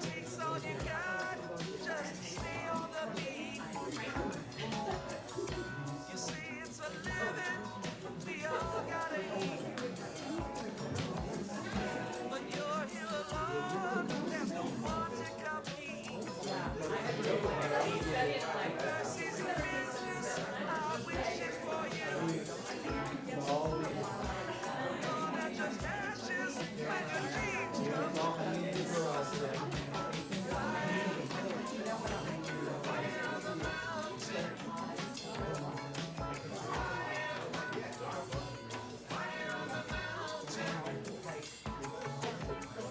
Takes all you got just to stay on the beat. You see, it's a living we all gotta eat. But you're here alone, there's no one to compete. Mercy's the business, I wish it for you. Gonna just ashes when your dreams come true. Fire on the mountain. Fire on the mountain.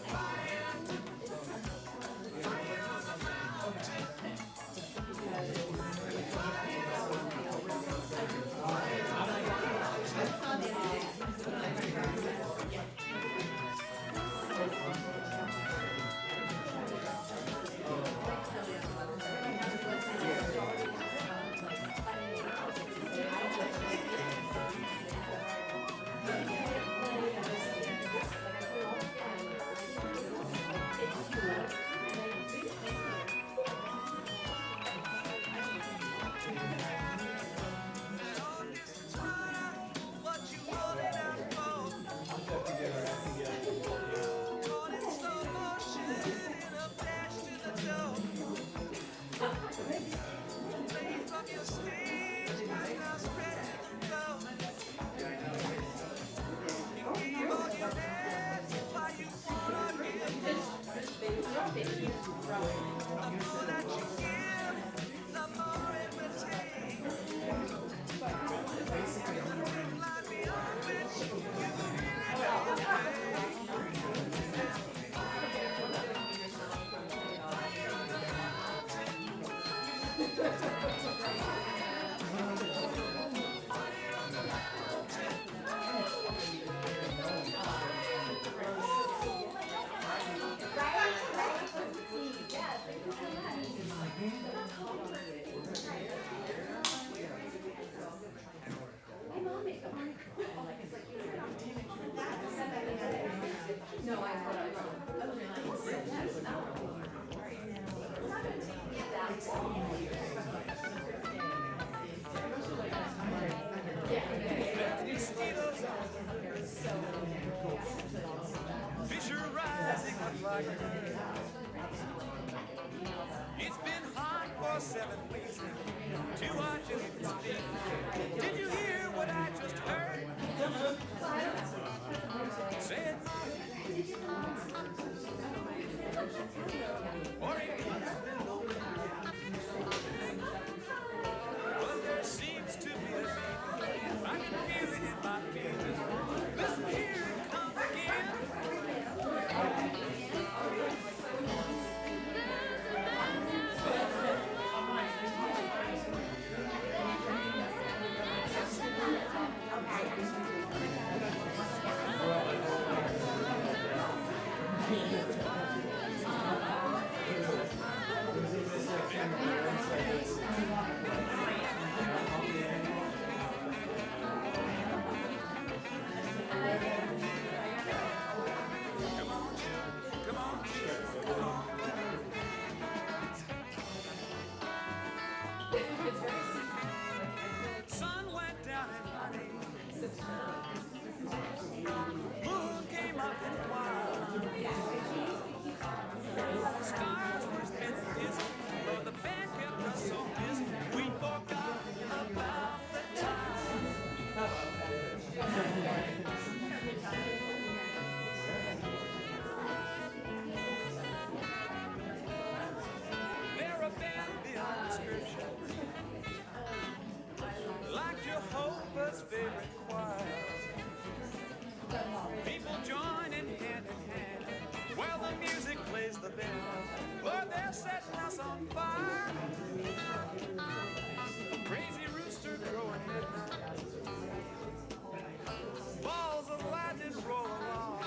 Fire. Fire on the mountain. What you holding out for? Caught in slow motion in a dash to the door. Fade from your stage, I'm now spread to the floor. You give all you had, why you wanna give more? The more that you give, the more it will take. Line me on which you really don't make. Fire on the mountain. Fire on the mountain. Fisher rising up like a bird. It's been hot for 7 weeks. Too hot to even speak. Did you hear what I just heard? Said or it must have been low. Well, there seems to be a need. I can feel it in my feelings. Listen, here it comes again. Come on, come on. Sun went down in honey. Moon came up in wild. Stars were spinning dizzy, but the band kept us so busy we forgot about the time. They're abandoned descriptions, like Jehovah's favorite choir. People joining hand in hand while the music plays the band. Lord, they're setting us on fire. Crazy rooster crowing midnight. Balls of lightning roll along.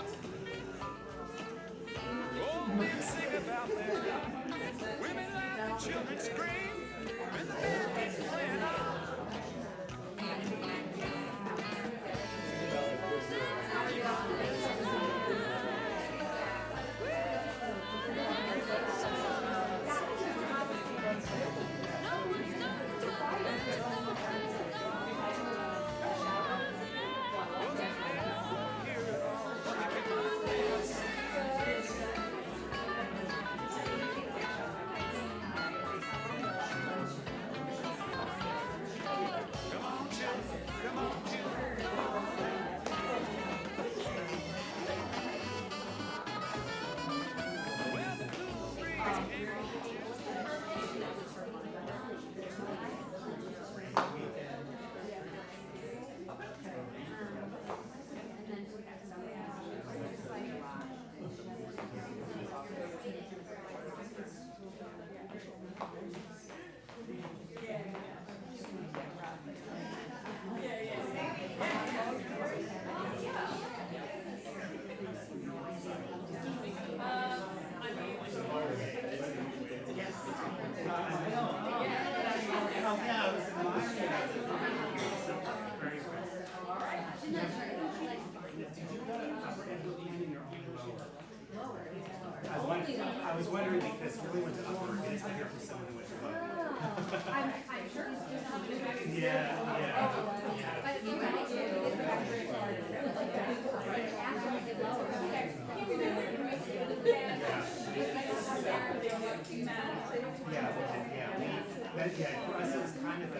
Old men sing about their God. Women laugh and children scream. And the band keeps playing on. Woo! was wondering because Kelly went to Upper and it's been here for someone who went to Upper. I'm sure it's just Yeah. but you guys do. For us it was kind of a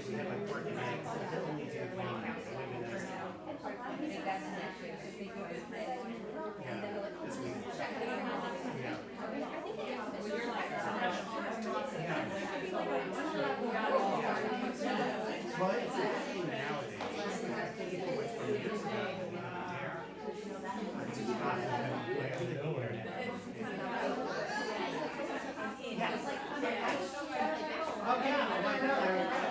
we had like working nights, only do this week. Well, it's a thing nowadays. I think it was from years ago. Oh yeah, I know.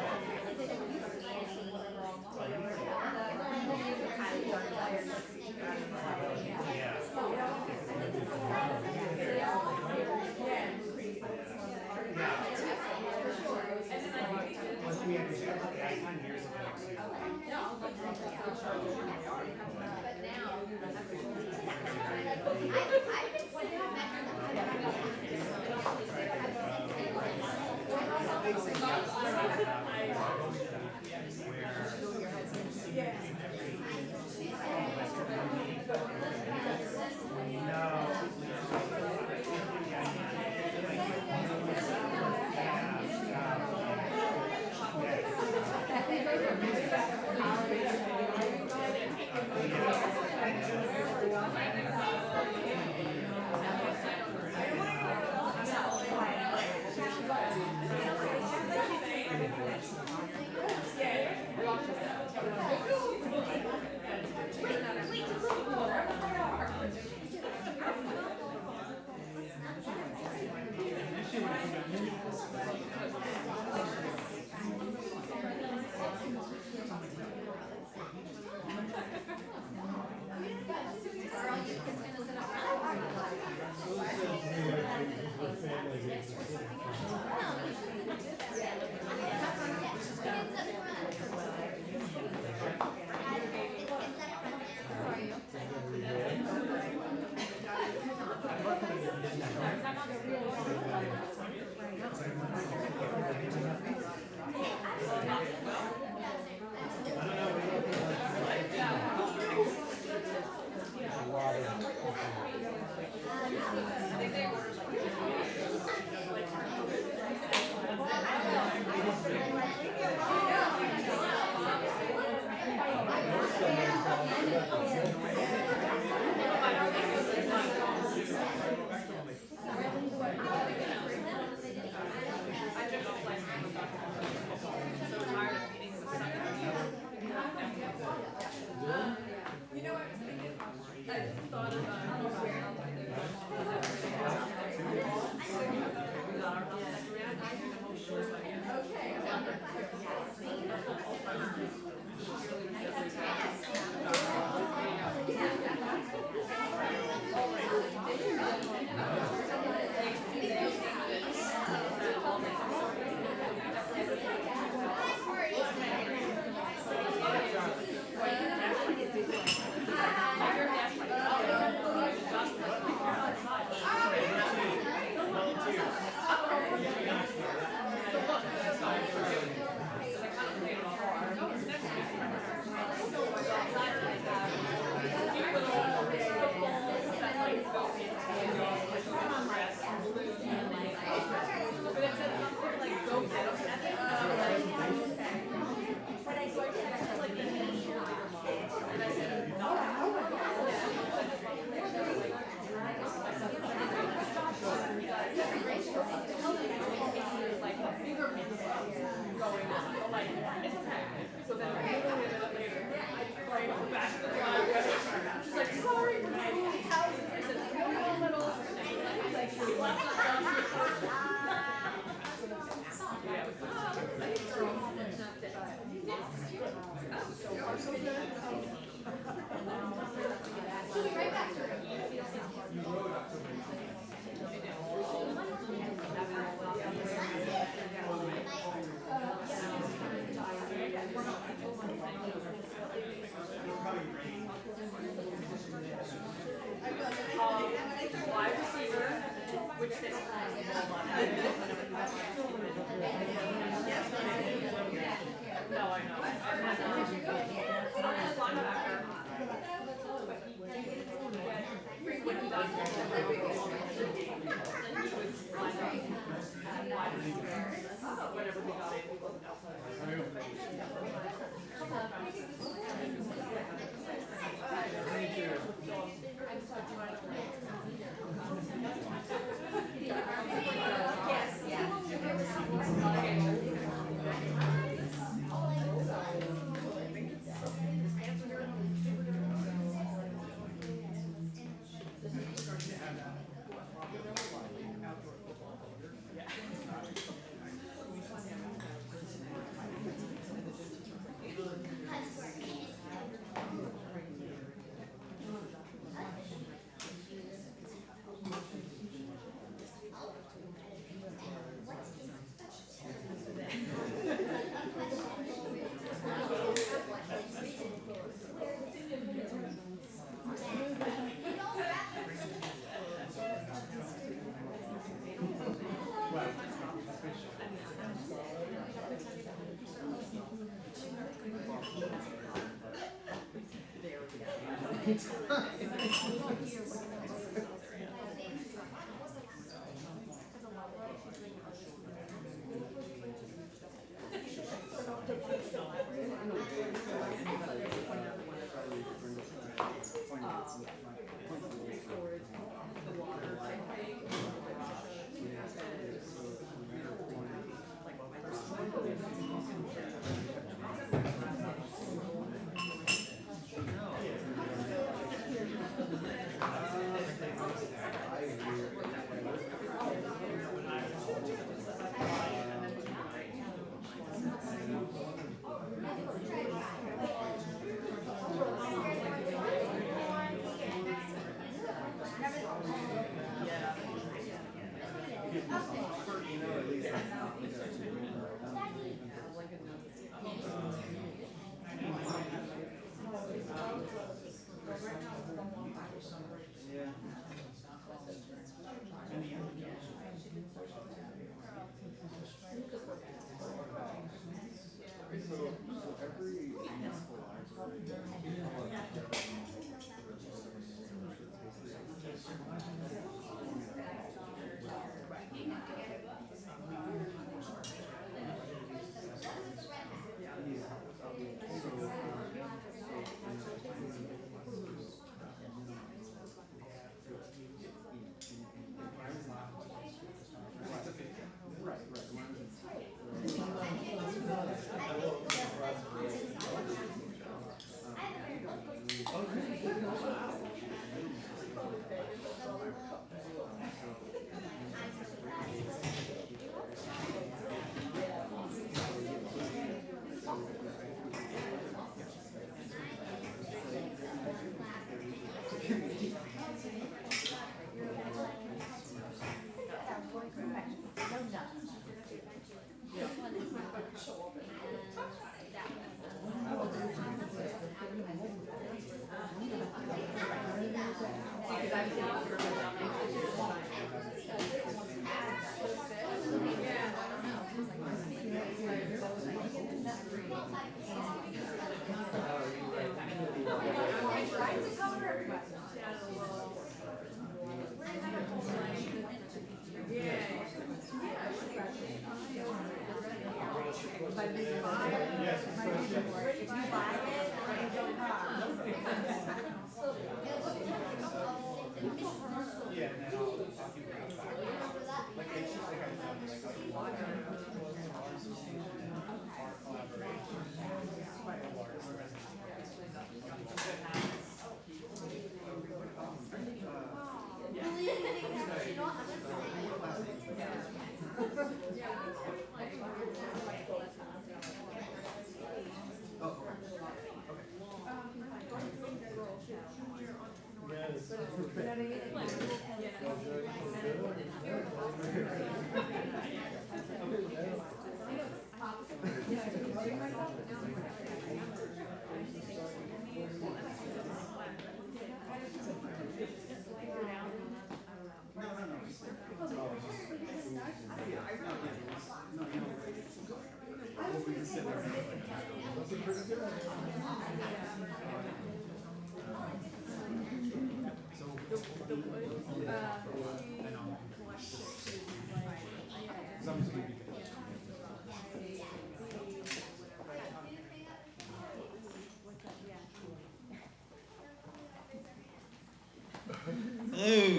Hello,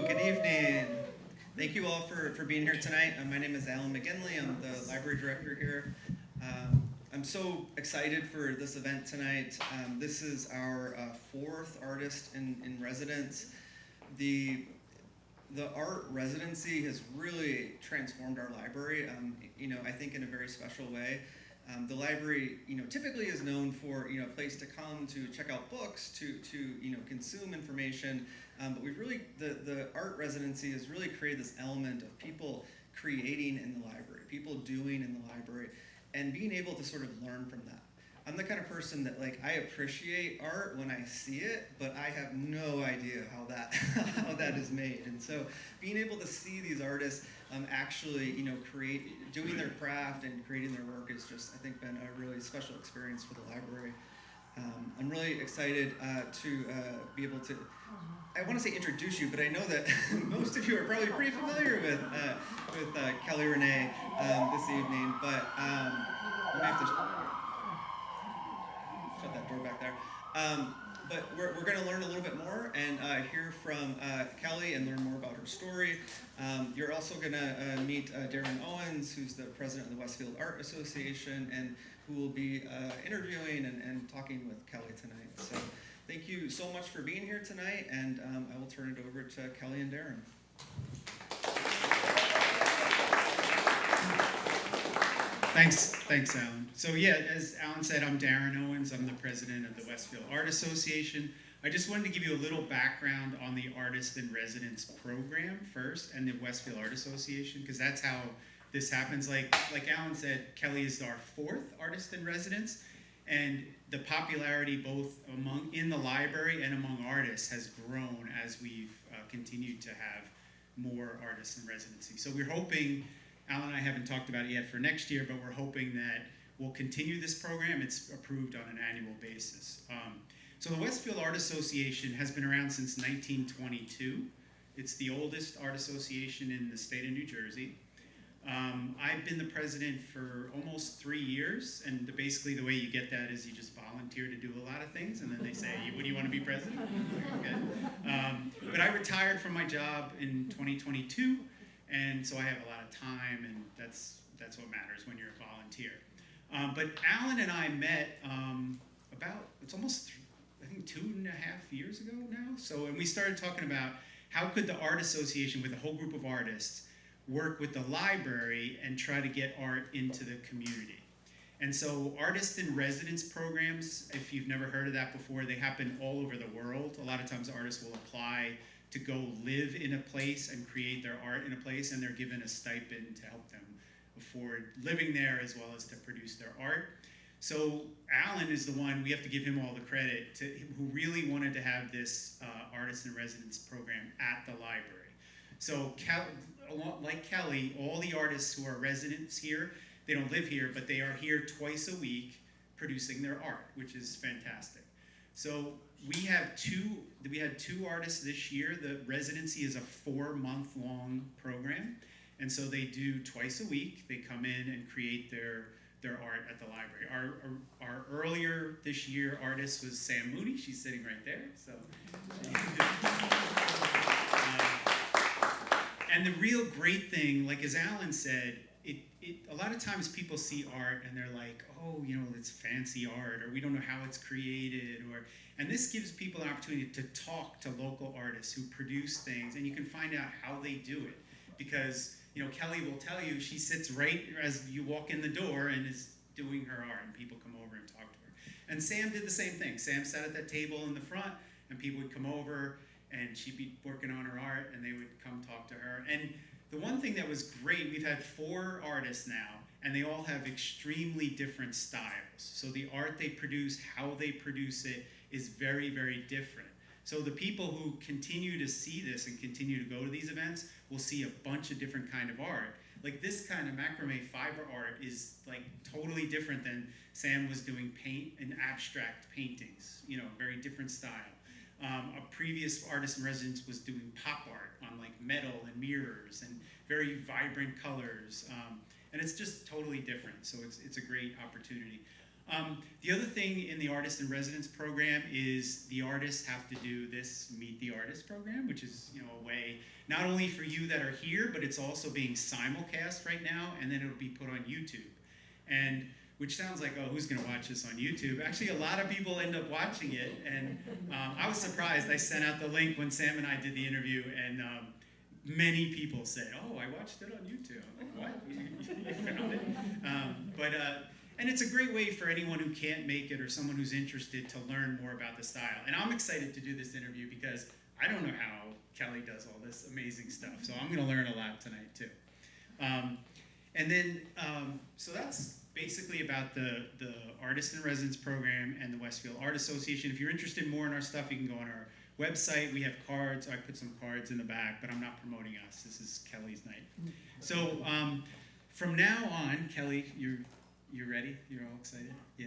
good evening. Thank you all for being here tonight. My name is Alan McGinley. I'm the library director here. I'm so excited for this event tonight. This is our fourth artist in residence. The art residency has really transformed our library, I think in a very special way. The library, typically is known for, a place to come to check out books, to consume information. But we've really, the art residency has really created this element of people creating in the library, people doing in the library, and being able to sort of learn from that. I'm the kind of person that, I appreciate art when I see it, but I have no idea how that is made. And so being able to see these artists actually, doing their craft and creating their work is just, I think, been a really special experience for the library. I'm really excited to be able to, I want to say introduce you, but I know that most of you are probably pretty familiar with Kelly Renee this evening, but we may have to shut that door back there. But we're going to learn a little bit more and hear from Kelly and learn more about her story. You're also going to meet Darren Owens, who's the president of the Westfield Art Association, and who will be interviewing and talking with Kelly tonight. So thank you so much for being here tonight, and I will turn it over to Kelly and Darren. Thanks, Alan. So yeah, as Alan said, I'm Darren Owens. I'm the president of the Westfield Art Association. I just wanted to give you a little background on the Artist in Residence program first, and the Westfield Art Association, because that's how this happens. Like Alan said, Kelly is our fourth Artist in Residence, and the popularity both in the library and among artists has grown as we've continued to have more artists in residency. So we're hoping, Alan and I haven't talked about it yet for next year, but we're hoping that we'll continue this program. It's approved on an annual basis. So the Westfield Art Association has been around since 1922. It's the oldest art association in the state of New Jersey. I've been the president for almost 3 years, and basically the way you get that is you just volunteer to do a lot of things, and then they say, "What do you want to be president?" Okay. But I retired from my job in 2022, and so I have a lot of time, and that's what matters when you're a volunteer. But Alan and I met it's almost, I think, 2.5 years ago now. And we started talking about how could the Art Association, with a whole group of artists, work with the library and try to get art into the community. And so Artist in Residence programs, if you've never heard of that before, they happen all over the world. A lot of times artists will apply to go live in a place and create their art in a place, and they're given a stipend to help them afford living there as well as to produce their art. So Alan is the one, we have to give him all the credit, who really wanted to have this Artist in Residence program at the library. So like Kelly, all the artists who are residents here, they don't live here, but they are here twice a week producing their art, which is fantastic. So we had two artists this year. The residency is a 4-month-long program, and so they do twice a week. They come in and create their art at the library. Our earlier this year artist was Sam Mooney. She's sitting right there. So. And the real great thing, like as Alan said, a lot of times people see art and they're like, oh, it's fancy art, or we don't know how it's created, and this gives people an opportunity to talk to local artists who produce things, and you can find out how they do it. Because, Kelly will tell you, she sits right as you walk in the door and is doing her art, and people come over and talk to her. And Sam did the same thing. Sam sat at that table in the front, and people would come over, and she'd be working on her art, and they would come talk to her. And the one thing that was great, we've had 4 artists now, and they all have extremely different styles. So the art they produce, how they produce it, is very, very different. So the people who continue to see this and continue to go to these events will see a bunch of different kind of art. like this kind of macrame fiber art is like totally different than Sam was doing paint and abstract paintings, you know, very different style. A previous artist in residence was doing pop art on like metal and mirrors and very vibrant colors. And it's just totally different, so it's a great opportunity. The other thing in the Artist in Residence program is the artists have to do this Meet the Artist program, which is, you know, a way not only for you that are here, but it's also being simulcast right now, and then it'll be put on YouTube. And which sounds like, oh, who's going to watch this on YouTube? Actually, a lot of people end up watching it, and I was surprised. I sent out the link when Sam and I did the interview, and many people said, oh, I watched it on YouTube. I'm like, what? You found it? And it's a great way for anyone who can't make it or someone who's interested to learn more about the style. And I'm excited to do this interview because I don't know how Kelly does all this amazing stuff. So I'm going to learn a lot tonight, too. So that's basically about the Artist in Residence program and the Westfield Art Association. If you're interested more in our stuff, you can go on our website. We have cards. I put some cards in the back, but I'm not promoting us. This is Kelly's night. So from now on, Kelly, you're ready? You're all excited? Yeah.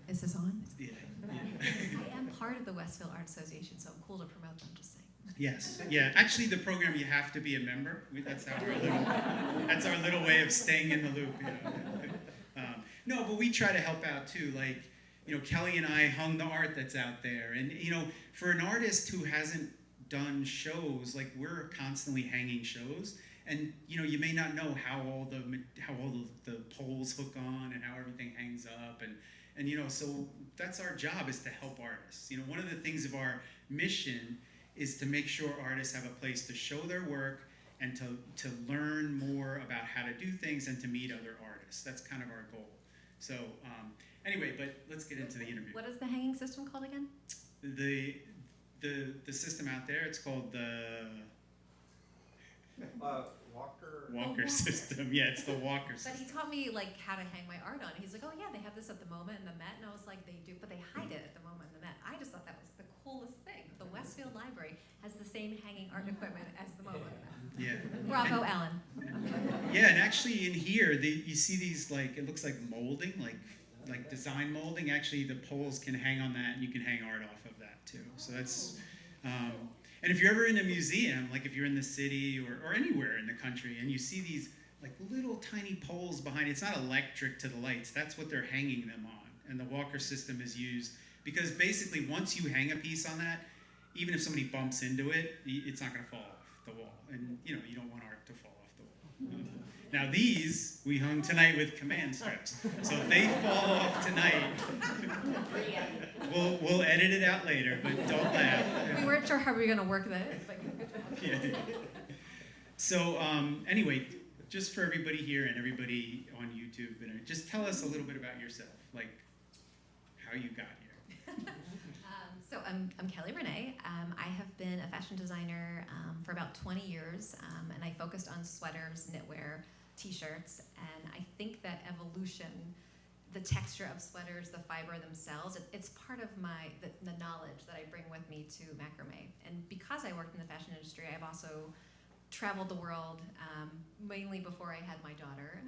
Is this on? Yeah. I am part of the Westfield Art Association, so I'm cool to promote them, just saying. Yes. Yeah. Actually, the program, you have to be a member. That's our little way of staying in the loop. You know? No, but we try to help out too. Like, you know, Kelly and I hung the art that's out there, and you know, for an artist who hasn't done shows, like we're constantly hanging shows, and you know, you may not know how all the poles hook on and how everything hangs up, and you know, so that's our job, is to help artists. You know, one of the things of our mission is to make sure artists have a place to show their work and to learn more about how to do things and to meet other artists. That's kind of our goal. So anyway, but let's get into the interview. What is the hanging system called again? The system out there, it's called the Walker system. Yeah, it's the Walker But system. he taught me like how to hang my art on. He's like, oh yeah, they have this at the MoMA and the Met, and I was like, they do, but they hide it at the MoMA and the Met. I just thought that was the coolest thing. The Westfield Library has the same hanging art equipment as the MoMA and the Met. Yeah. Bravo, Alan. Yeah, and actually in here, you see these, like, it looks like molding, like design molding. Actually, the poles can hang on that, and you can hang art off of that too. So that's, and if you're ever in a museum, like if you're in the city or anywhere in the country, and you see these like little tiny poles behind it, it's not electric to the lights. That's what they're hanging them on. And the Walker system is used because basically once you hang a piece on that, even if somebody bumps into it, it's not going to fall off the wall. And you know, you don't want art to fall off the wall. Now these we hung tonight with command strips. So if they fall off tonight, we'll edit it out later, but don't laugh. We weren't sure how we were going to work that. But Yeah. So anyway, just for everybody here and everybody on YouTube, just tell us a little bit about yourself, like how you got here. So I'm Kelly Renee. I have been a fashion designer for about 20 years, and I focused on sweaters, knitwear, t-shirts, and I think that evolution, the texture of sweaters, the fiber themselves, it's part of the knowledge that I bring with me to macrame. And because I worked in the fashion industry, I've also traveled the world, mainly before I had my daughter,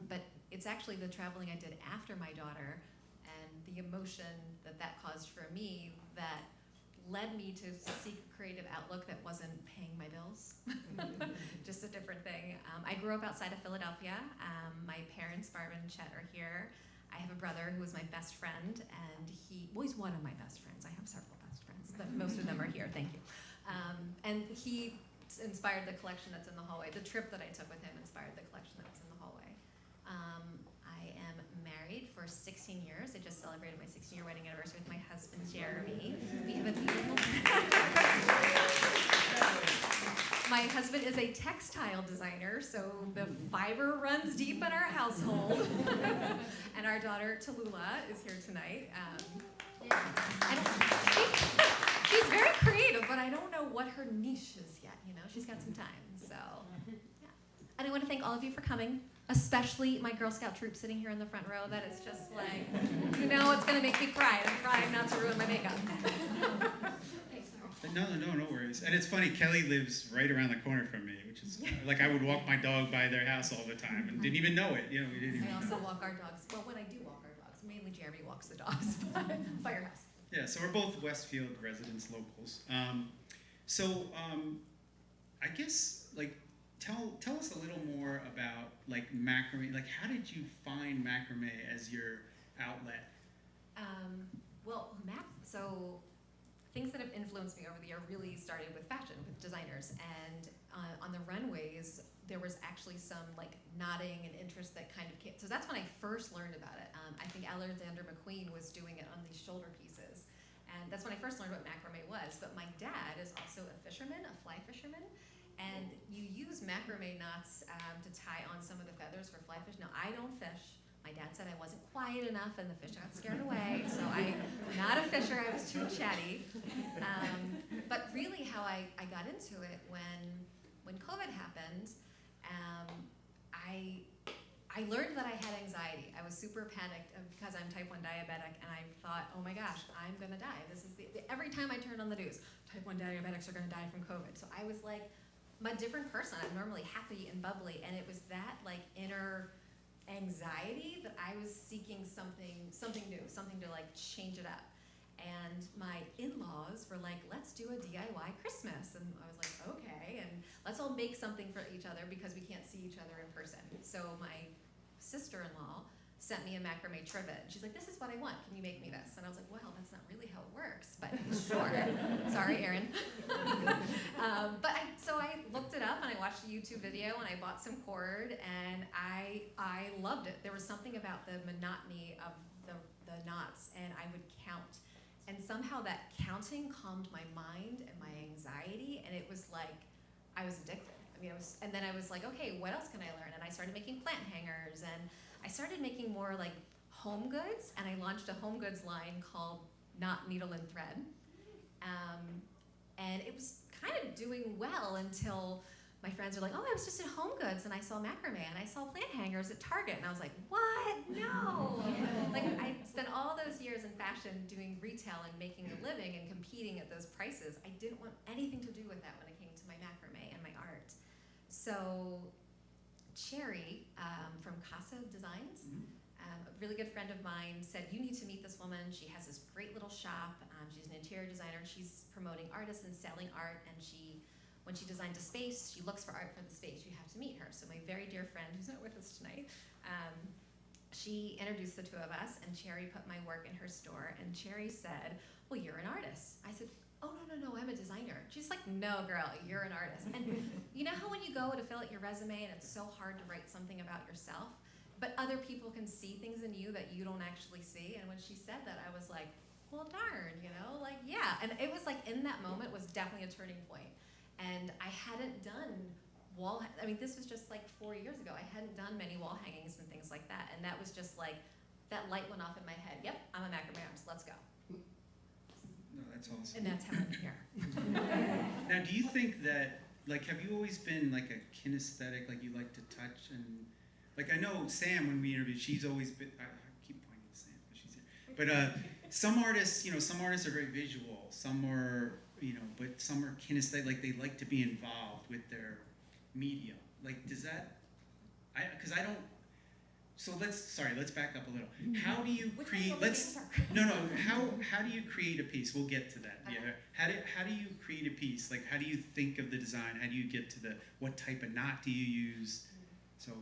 but it's actually the traveling I did after my daughter and the emotion that caused for me that led me to seek a creative outlook that wasn't paying my bills, just a different thing. I grew up outside of Philadelphia. My parents, Barb and Chet, are here. I have a brother who was my best friend, and he's one of my best friends. I have several best friends, but most of them are here, thank you. And he inspired the collection that's in the hallway. The trip that I took with him inspired the collection that was in the hallway. I am married for 16 years. I just celebrated my 16-year wedding anniversary with my husband, Jeremy. We have a beautiful... My husband is a textile designer, so the fiber runs deep in our household. And our daughter, Tallulah, is here tonight. She's very creative, but I don't know what her niche is yet, you know? She's got some time, so, yeah. And I want to thank all of you for coming, especially my Girl Scout troop sitting here in the front row. That is just like, you know, it's going to make me cry. I'm trying not to ruin my makeup. Thanks, No worries. And it's funny, Kelly lives right around the corner from me, which is like I would walk my dog by their house all the time and didn't even know it. You know, we didn't even I also know. walk our dogs. Well, when I do walk our dogs, mainly Jeremy walks the dogs, but firehouse. Yeah, so we're both Westfield residents, locals. I guess like tell us a little more about like macrame. Like, how did you find macrame as your outlet? So things that have influenced me over the year really started with fashion, with designers, and on the runways there was actually some like nodding and interest that kind of came. So that's when I first learned about it. I think Alexander McQueen was doing it on these shoulder pieces, and that's when I first learned what macrame was. But my dad is also a fisherman, a fly fisherman, and you use macrame knots to tie on some of the feathers for fly fish. Now I don't fish. My dad said I wasn't quiet enough and the fish got scared away, so I'm not a fisher, I was too chatty. But really how I got into it when COVID happened, I learned that I had anxiety. I was super panicked because I'm type 1 diabetic, and I thought, oh my gosh, I'm gonna die. This is every time I turned on the news, type 1 diabetics are gonna die from COVID. So I was like, I'm a different person. I'm normally happy and bubbly, and it was that like inner anxiety that I was seeking something new, something to like change it up. And my in-laws were like, let's do a DIY Christmas. And I was like, okay, and let's all make something for each other because we can't see each other in person. So my sister-in-law sent me a macrame trivet. She's like, this is what I want. Can you make me this? And I was like, well, that's not really how it works, but sure. Sorry, Erin. So I looked it up and I watched a YouTube video and I bought some cord and I loved it. There was something about the monotony of the knots, and I would count. And somehow that counting calmed my mind and my anxiety, and it was like I was addicted. And then I was like, okay, what else can I learn? And I started making plant hangers, and I started making more like home goods, and I launched a home goods line called Knot, Needle, and Thread. And it was kind of doing well until my friends were like, oh, I was just at Home Goods and I saw macrame and I saw plant hangers at Target. And I was like, what? No. Like, I spent all those years in fashion doing retail and making a living and competing at those prices. I didn't want anything to do with that when it came to my macrame and my art. So Cherry from Casa Designs, a really good friend of mine, said, you need to meet this woman. She has this great little shop. She's an interior designer. She's promoting artists and selling art, and when she designed a space, she looks for art for the space. You have to meet her. So my very dear friend, who's not with us tonight, she introduced the two of us, and Cherry put my work in her store, and Cherry said, well, you're an artist. I said, oh, no, I'm a designer. She's like, no, girl, you're an artist. And you know how when you go to fill out your resume and it's so hard to write something about yourself, but other people can see things in you that you don't actually see? And when she said that, I was like, well, darn, like, yeah. And it was like, in that moment was definitely a turning point. And I hadn't done this was just like 4 years ago. I hadn't done many wall hangings and things like that. And that was just like, that light went off in my head. Yep, I'm a macrame artist, let's go. No, that's awesome. And that's how I'm here. Now, do you think that, like, have you always been like a kinesthetic, like you like to touch and, like, I know Sam, when we interviewed, she's always been, I keep pointing to Sam, but she's here. But some artists are very visual, some are, but some are kinesthetic, like they like to be involved with their medium. Like, does that, because I don't, so let's back up a little. How do you create, how do you create a piece? We'll get to that. Okay. Yeah. How do you create a piece? Like, how do you think of the design? How do you get to what type of knot do you use? So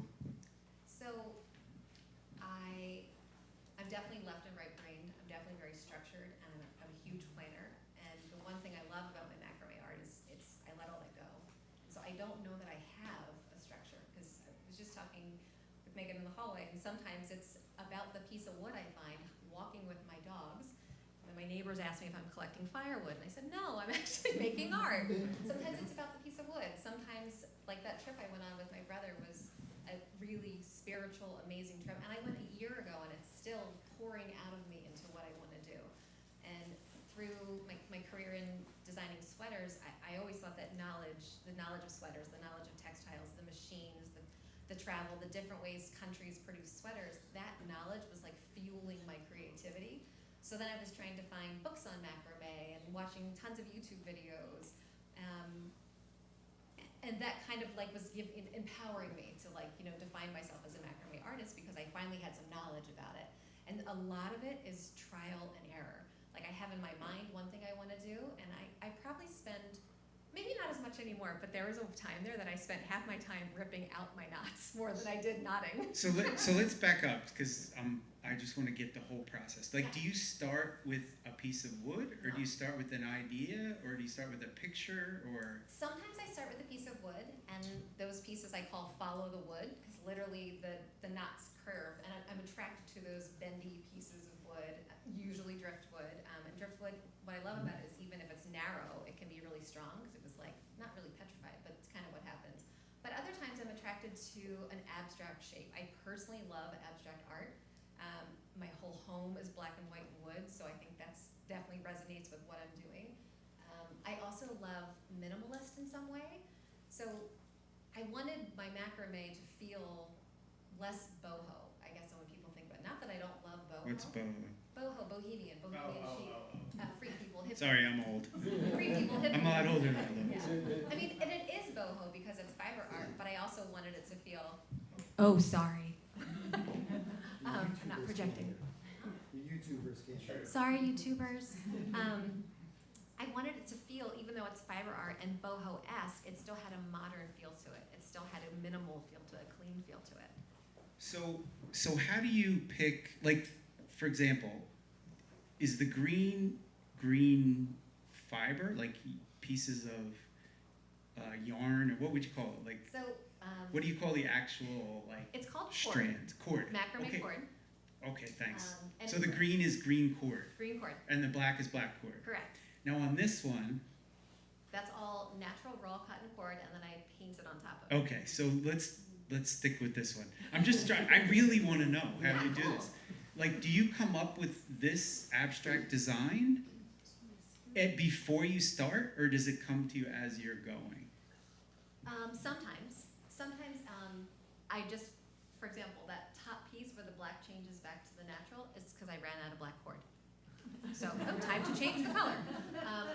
I'm definitely left and right brained. I'm definitely very structured, and I'm a huge planner. And the one thing I love about my macrame art is I let all that go. So I don't know that I have a structure, because I was just talking with Megan in the hallway, and sometimes it's about the piece of wood I find walking with my dogs. And my neighbors ask me if I'm collecting firewood, and I said, no, I'm actually making art. Sometimes it's about the piece of wood. Sometimes, like that trip I went on with my brother was a really spiritual, amazing trip. And I went a year ago, and it's still pouring out of me into what I want to do. And through my career in designing sweaters, I always thought that the knowledge of sweaters, the knowledge of textiles, the machines, the travel, the different ways countries produce sweaters, that knowledge was like fueling my creativity. So then I was trying to find books on macrame and watching tons of YouTube videos. And that kind of like was empowering me to like, you know, define myself as a macrame artist because I finally had some knowledge about it. And a lot of it is trial and error. Like I have in my mind one thing I want to do, and I probably spend, maybe not as much anymore, but there was a time there that I spent half my time ripping out my knots more than I did knotting. So let's back up because I just want to get the whole process. Like, Yeah. do you start with a piece of wood, or do you start with an idea, or do you start with a picture, or? Sometimes I start with a piece of wood, and those pieces I call follow the wood, because literally the knots curve, and I'm attracted to those bendy pieces of wood, usually driftwood. And driftwood, what I love about it is even if it's narrow, it can be really strong, because it was like, not really petrified, but it's kind of what happens. But other times I'm attracted to an abstract shape. I personally love abstract art. My whole home is black and white wood, so I think that's definitely resonates with what I'm doing. I also love minimalist in some way. So I wanted my macrame to feel less boho, I guess when people think about it. Not that I don't love boho. What's boho? Boho, bohemian chic. Free people, hip. Sorry, I'm old. Free people, hip. I'm a lot older than I look. Yeah. I mean, and it is boho because it's fiber art, but I also wanted it to feel, oh, sorry. I'm not projecting. The YouTubers can't. Sorry, YouTubers. I wanted it to feel, even though it's fiber art and boho-esque, it still had a modern feel to it. It still had a minimal feel to it, a clean feel to it. So how do you pick, like, for example, is the green fiber, like pieces of yarn, or what would you call it? Like, So, what do you call the actual, like, it's called cord. strands? Cord. Macrame Okay. cord. Okay, thanks. And So the green is green cord, green cord, and the black is black cord. correct. Now on this one, That's all natural raw cotton cord, and then I painted on top of it. okay, so let's stick with this one. I'm just trying, I really want to know how you do this. Like, do you come up with this abstract design before you start, or does it come to you as you're going? Sometimes I just, for example, that top piece where the black changes back to the natural is because I ran out of black cord. So, time to change the color.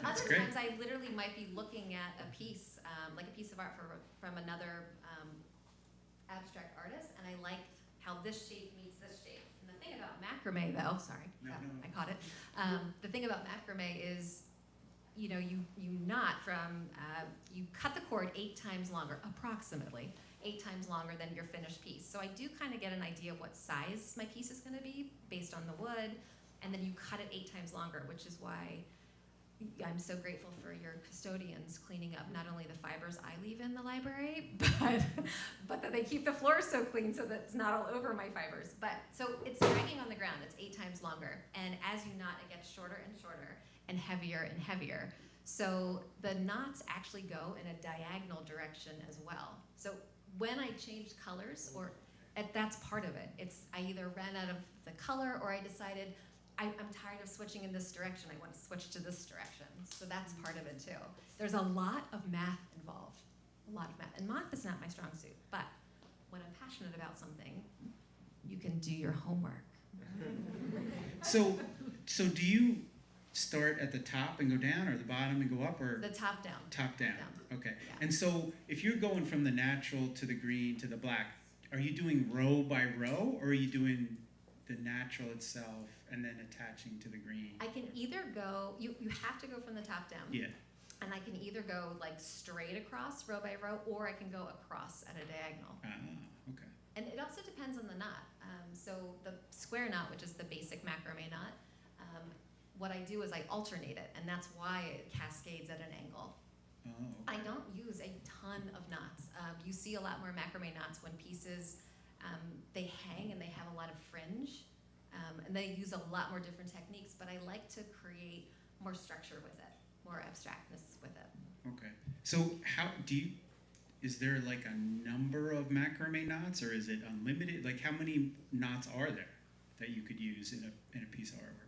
That's Other great. times I literally might be looking at a piece, like a piece of art from another abstract artist, and I like how this shape meets this shape. And the thing about macrame, though, sorry, No. I caught it. The thing about macrame is, you know, you knot from, you cut the cord 8 times longer, approximately 8 times longer than your finished piece. So I do kind of get an idea of what size my piece is going to be based on the wood, and then you cut it 8 times longer, which is why I'm so grateful for your custodians cleaning up not only the fibers I leave in the library, but that they keep the floors so clean so that it's not all over my fibers. But so it's dragging on the ground. It's 8 times longer, and as you knot, it gets shorter and shorter and heavier and heavier. So the knots actually go in a diagonal direction as well. So when I changed colors, that's part of it. I either ran out of the color, or I decided I'm tired of switching in this direction. I want to switch to this direction. So that's part of it too. There's a lot of math involved, a lot of math. And math is not my strong suit, but when I'm passionate about something, you can do your homework. So do you start at the top and go down, or the bottom and go up, or The top down. top down? Okay. Yeah. And so if you're going from the natural to the green to the black, are you doing row by row, or are you doing the natural itself and then attaching to the green? I can either go, you have to go from the top down. Yeah. And I can either go like straight across row by row, or I can go across at a diagonal. Okay. And it also depends on the knot. So the square knot, which is the basic macrame knot, what I do is I alternate it, and that's why it cascades at an angle. Oh, I don't use a ton of knots. You see a lot more macrame knots when pieces, they hang and they have a lot of fringe, and they use a lot more different techniques, but I like to create more structure with it, more abstractness with it. okay. So is there like a number of macrame knots, or is it unlimited? Like, how many knots are there that you could use in a piece of artwork?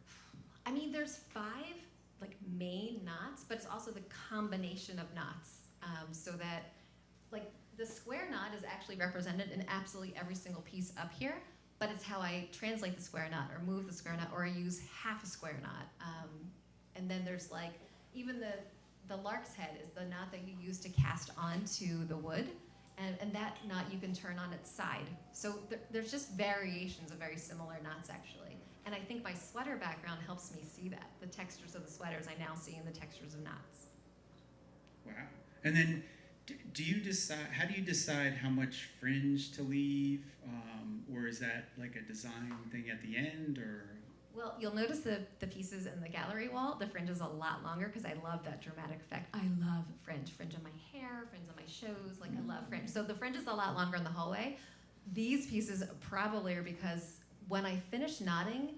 I mean, there's 5 like main knots, but it's also the combination of knots. So that, like, the square knot is actually represented in absolutely every single piece up here, but it's how I translate the square knot or move the square knot or I use half a square knot. And then there's like, even the lark's head is the knot that you use to cast onto the wood. And that knot you can turn on its side. So there's just variations of very similar knots actually. And I think my sweater background helps me see that. The textures of the sweaters I now see in the textures of knots. Wow. And then do you decide, how do you decide how much fringe to leave? Or is that like a design thing at the end, or? Well, you'll notice the pieces in the gallery wall, the fringe is a lot longer because I love that dramatic effect. I love fringe. Fringe on my hair, fringe on my shoes, like I love fringe. So the fringe is a lot longer in the hallway. These pieces probably are because when I finish knotting,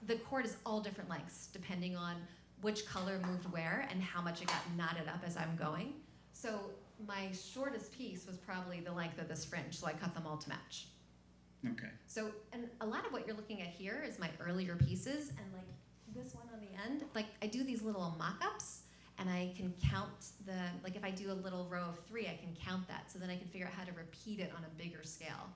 the cord is all different lengths depending on which color moved where and how much it got knotted up as I'm going. So my shortest piece was probably the length of this fringe, so I cut them all to match. Okay. So, and a lot of what you're looking at here is my earlier pieces, and like this one on the end, like I do these little mock-ups, and I can count like if I do a little row of 3, I can count that, so then I can figure out how to repeat it on a bigger scale,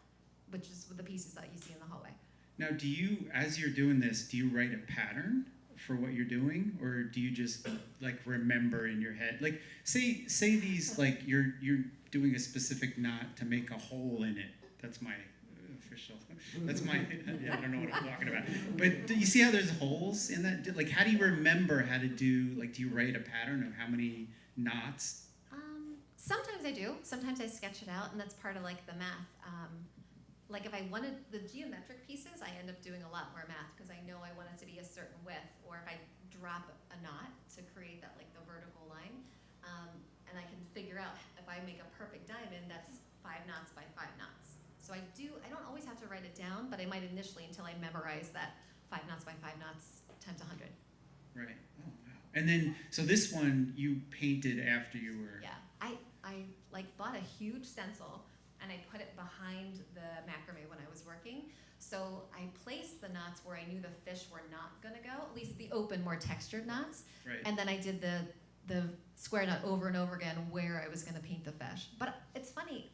which is with the pieces that you see in the hallway. Now, do you, as you're doing this, do you write a pattern for what you're doing, or do you just like remember in your head? Like, say these, like you're doing a specific knot to make a hole in it. That's my official. That's my. Yeah, I don't know what I'm talking about. But do you see how there's holes in that? Like, how do you remember how to do? Like, do you write a pattern of how many knots? Sometimes I do. Sometimes I sketch it out, and that's part of like the math. Like if I wanted the geometric pieces, I end up doing a lot more math because I know I want it to be a certain width. Or if I drop a knot to create that like the vertical line, and I can figure out if I make a perfect diamond, that's 5 knots by 5 knots. So I don't always have to write it down, but I might initially until I memorize that 5 knots by 5 knots times 100. Right. Oh wow. And then, so this one you painted after you were. Yeah, I like bought a huge stencil and I put it behind the macrame when I was working. So I placed the knots where I knew the fish were not gonna go, at least the open, more textured knots. Right. And then I did the square knot over and over again where I was gonna paint the fish. But it's funny,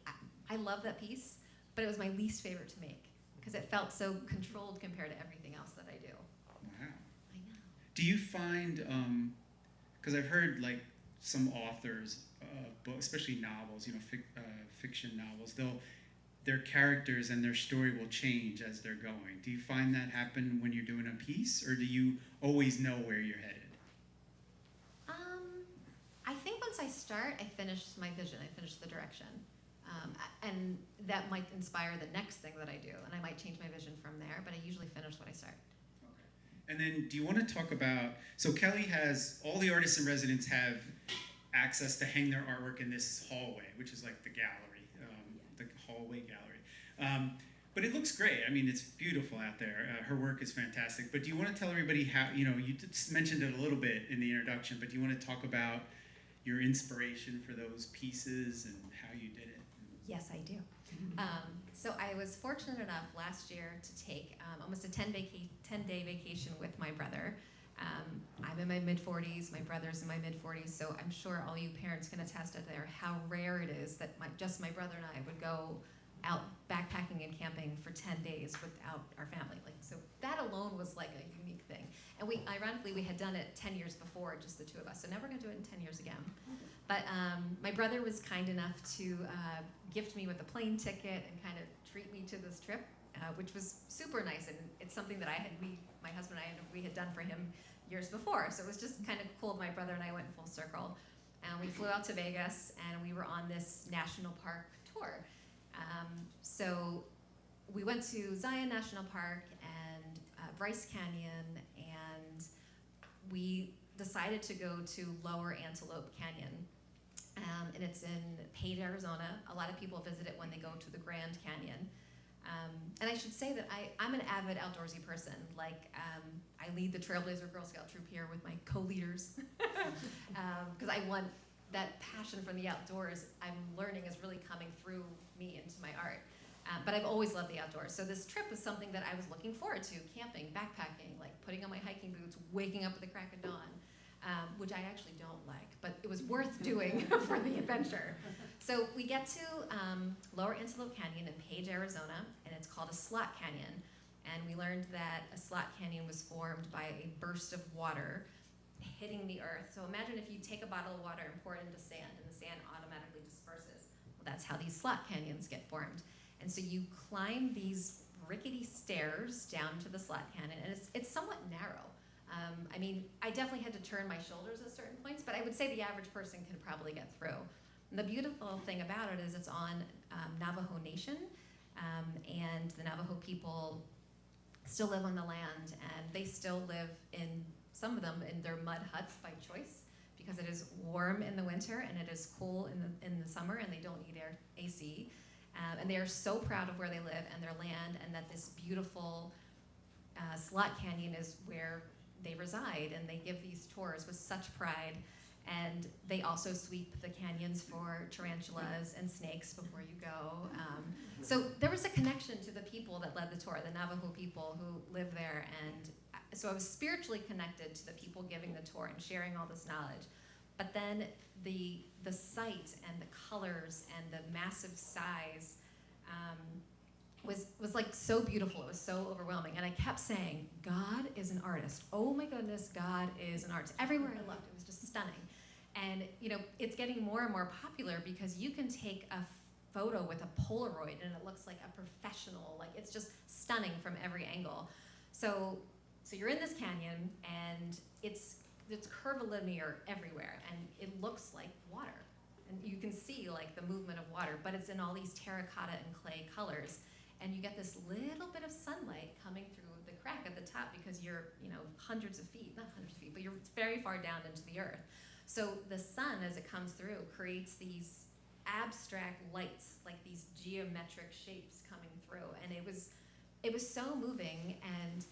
I love that piece, but it was my least favorite to make because it felt so controlled compared to everything else that I do. Wow. I know. Do you find, because I've heard like some authors, especially novels, fiction novels, their characters and their story will change as they're going. Do you find that happen when you're doing a piece, or do you always know where you're headed? I think once I start, I finish my vision, I finish the direction. And that might inspire the next thing that I do, and I might change my vision from there, but I usually finish what I start. Okay. And then do you want to talk about, so Kelly has, all the artists in residence have access to hang their artwork in this hallway, which is like the gallery, the hallway gallery. But it looks great. I mean, it's beautiful out there. Her work is fantastic. But do you want to tell everybody how, you just mentioned it a little bit in the introduction, but do you want to talk about your inspiration for those pieces and how you did it? Yes, I do. So I was fortunate enough last year to take almost a 10-day vacation with my brother. I'm in my mid-40s, my brother's in my mid-40s, so I'm sure all you parents can attest to there how rare it is that just my brother and I would go out backpacking and camping for 10 days without our family. So that alone was like a unique thing. And ironically, we had done it 10 years before, just the two of us, so now we're gonna do it in 10 years again. But my brother was kind enough to gift me with a plane ticket and kind of treat me to this trip, which was super nice. And it's something that my husband and we had done for him years before. So it was just kind of cool. My brother and I went full circle. And we flew out to Vegas and we were on this national park tour. So we went to Zion National Park and Bryce Canyon, and we decided to go to Lower Antelope Canyon. And it's in Page, Arizona. A lot of people visit it when they go to the Grand Canyon. And I should say that I'm an avid outdoorsy person. I lead the Trailblazer Girl Scout troop here with my co-leaders because I want that passion for the outdoors I'm learning is really coming through me into my art. But I've always loved the outdoors. So this trip was something that I was looking forward to, camping, backpacking, putting on my hiking boots, waking up at the crack of dawn. Which I actually don't like, but it was worth doing for the adventure. So we get to Lower Antelope Canyon in Page, Arizona, and it's called a slot canyon. And we learned that a slot canyon was formed by a burst of water hitting the earth. So imagine if you take a bottle of water and pour it into sand, and the sand automatically disperses. Well, that's how these slot canyons get formed. And so you climb these rickety stairs down to the slot canyon, and it's somewhat narrow. I mean, I definitely had to turn my shoulders at certain points, but I would say the average person can probably get through. And the beautiful thing about it is it's on Navajo Nation, and the Navajo people still live on the land, and they still live in, some of them, in their mud huts by choice, because it is warm in the winter and it is cool in the summer, and they don't need AC. And they are so proud of where they live and their land, and that this beautiful slot canyon is where they reside, and they give these tours with such pride. And they also sweep the canyons for tarantulas and snakes before you go. So there was a connection to the people that led the tour, the Navajo people who live there. And so I was spiritually connected to the people giving the tour and sharing all this knowledge. But then the sight and the colors and the massive size was like so beautiful. It was so overwhelming. And I kept saying, God is an artist. Oh my goodness, God is an artist. Everywhere I looked, it was just stunning. And you know, it's getting more and more popular because you can take a photo with a Polaroid and it looks like a professional. Like, it's just stunning from every angle. So you're in this canyon, and it's curvilinear everywhere, and it looks like water. And you can see like the movement of water, but it's in all these terracotta and clay colors. And you get this little bit of sunlight coming through the crack at the top because you're, you know, hundreds of feet, not hundreds of feet, but you're very far down into the earth. So the sun, as it comes through, creates these abstract lights, like these geometric shapes coming through. And it was so moving. And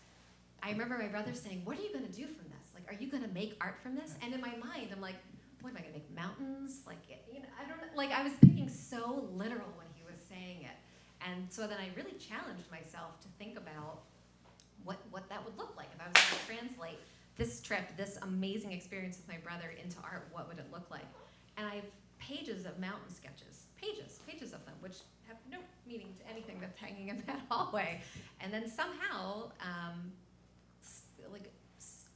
I remember my brother saying, "What are you gonna do from this? Like, are you gonna make art from this?" And in my mind, I'm like, what am I gonna make, mountains? Like, you know, I don't know. Like, I was thinking so literal when he was saying it. And so then I really challenged myself to think about what that would look like if I was gonna translate this trip, this amazing experience with my brother, into art. What would it look like? And I have pages of mountain sketches, pages of them, which have no meaning to anything that's hanging in that hallway. And then somehow,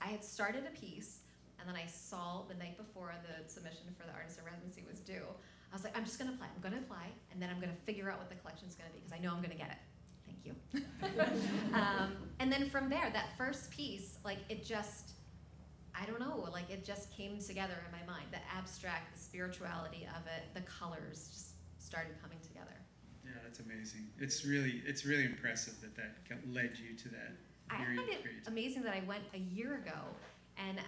I had started a piece, and then I saw the night before the submission for the artist in residency was due, I was like, I'm just gonna apply. I'm gonna apply, and then I'm gonna figure out what the collection's gonna be, because I know I'm gonna get it. Thank you. And then from there, that first piece, like, it just, I don't know, like, it just came together in my mind. The abstract, the spirituality of it, the colors just started coming together. Yeah, that's amazing. It's really impressive that led you to that. I find it amazing that I went a year ago, and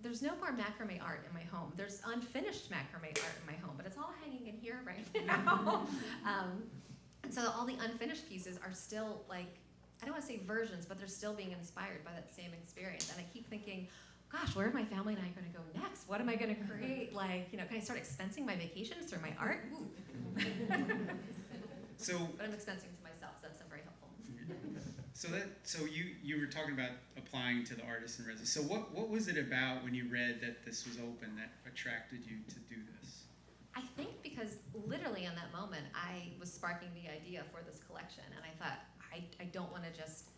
there's no more macrame art in my home. There's unfinished macrame art in my home, but it's all hanging in here right now. And so all the unfinished pieces are still, like, I don't want to say versions, but they're still being inspired by that same experience. And I keep thinking, gosh, where are my family and I going to go next? What am I going to create? Like, you know, can I start expensing my vacations through my art? Ooh. But I'm expensing to myself, so that's not very helpful. So you were talking about applying to the artist in residence. So what was it about when you read that this was open that attracted you to do this? I think because literally in that moment, I was sparking the idea for this collection, and I thought, I don't want to just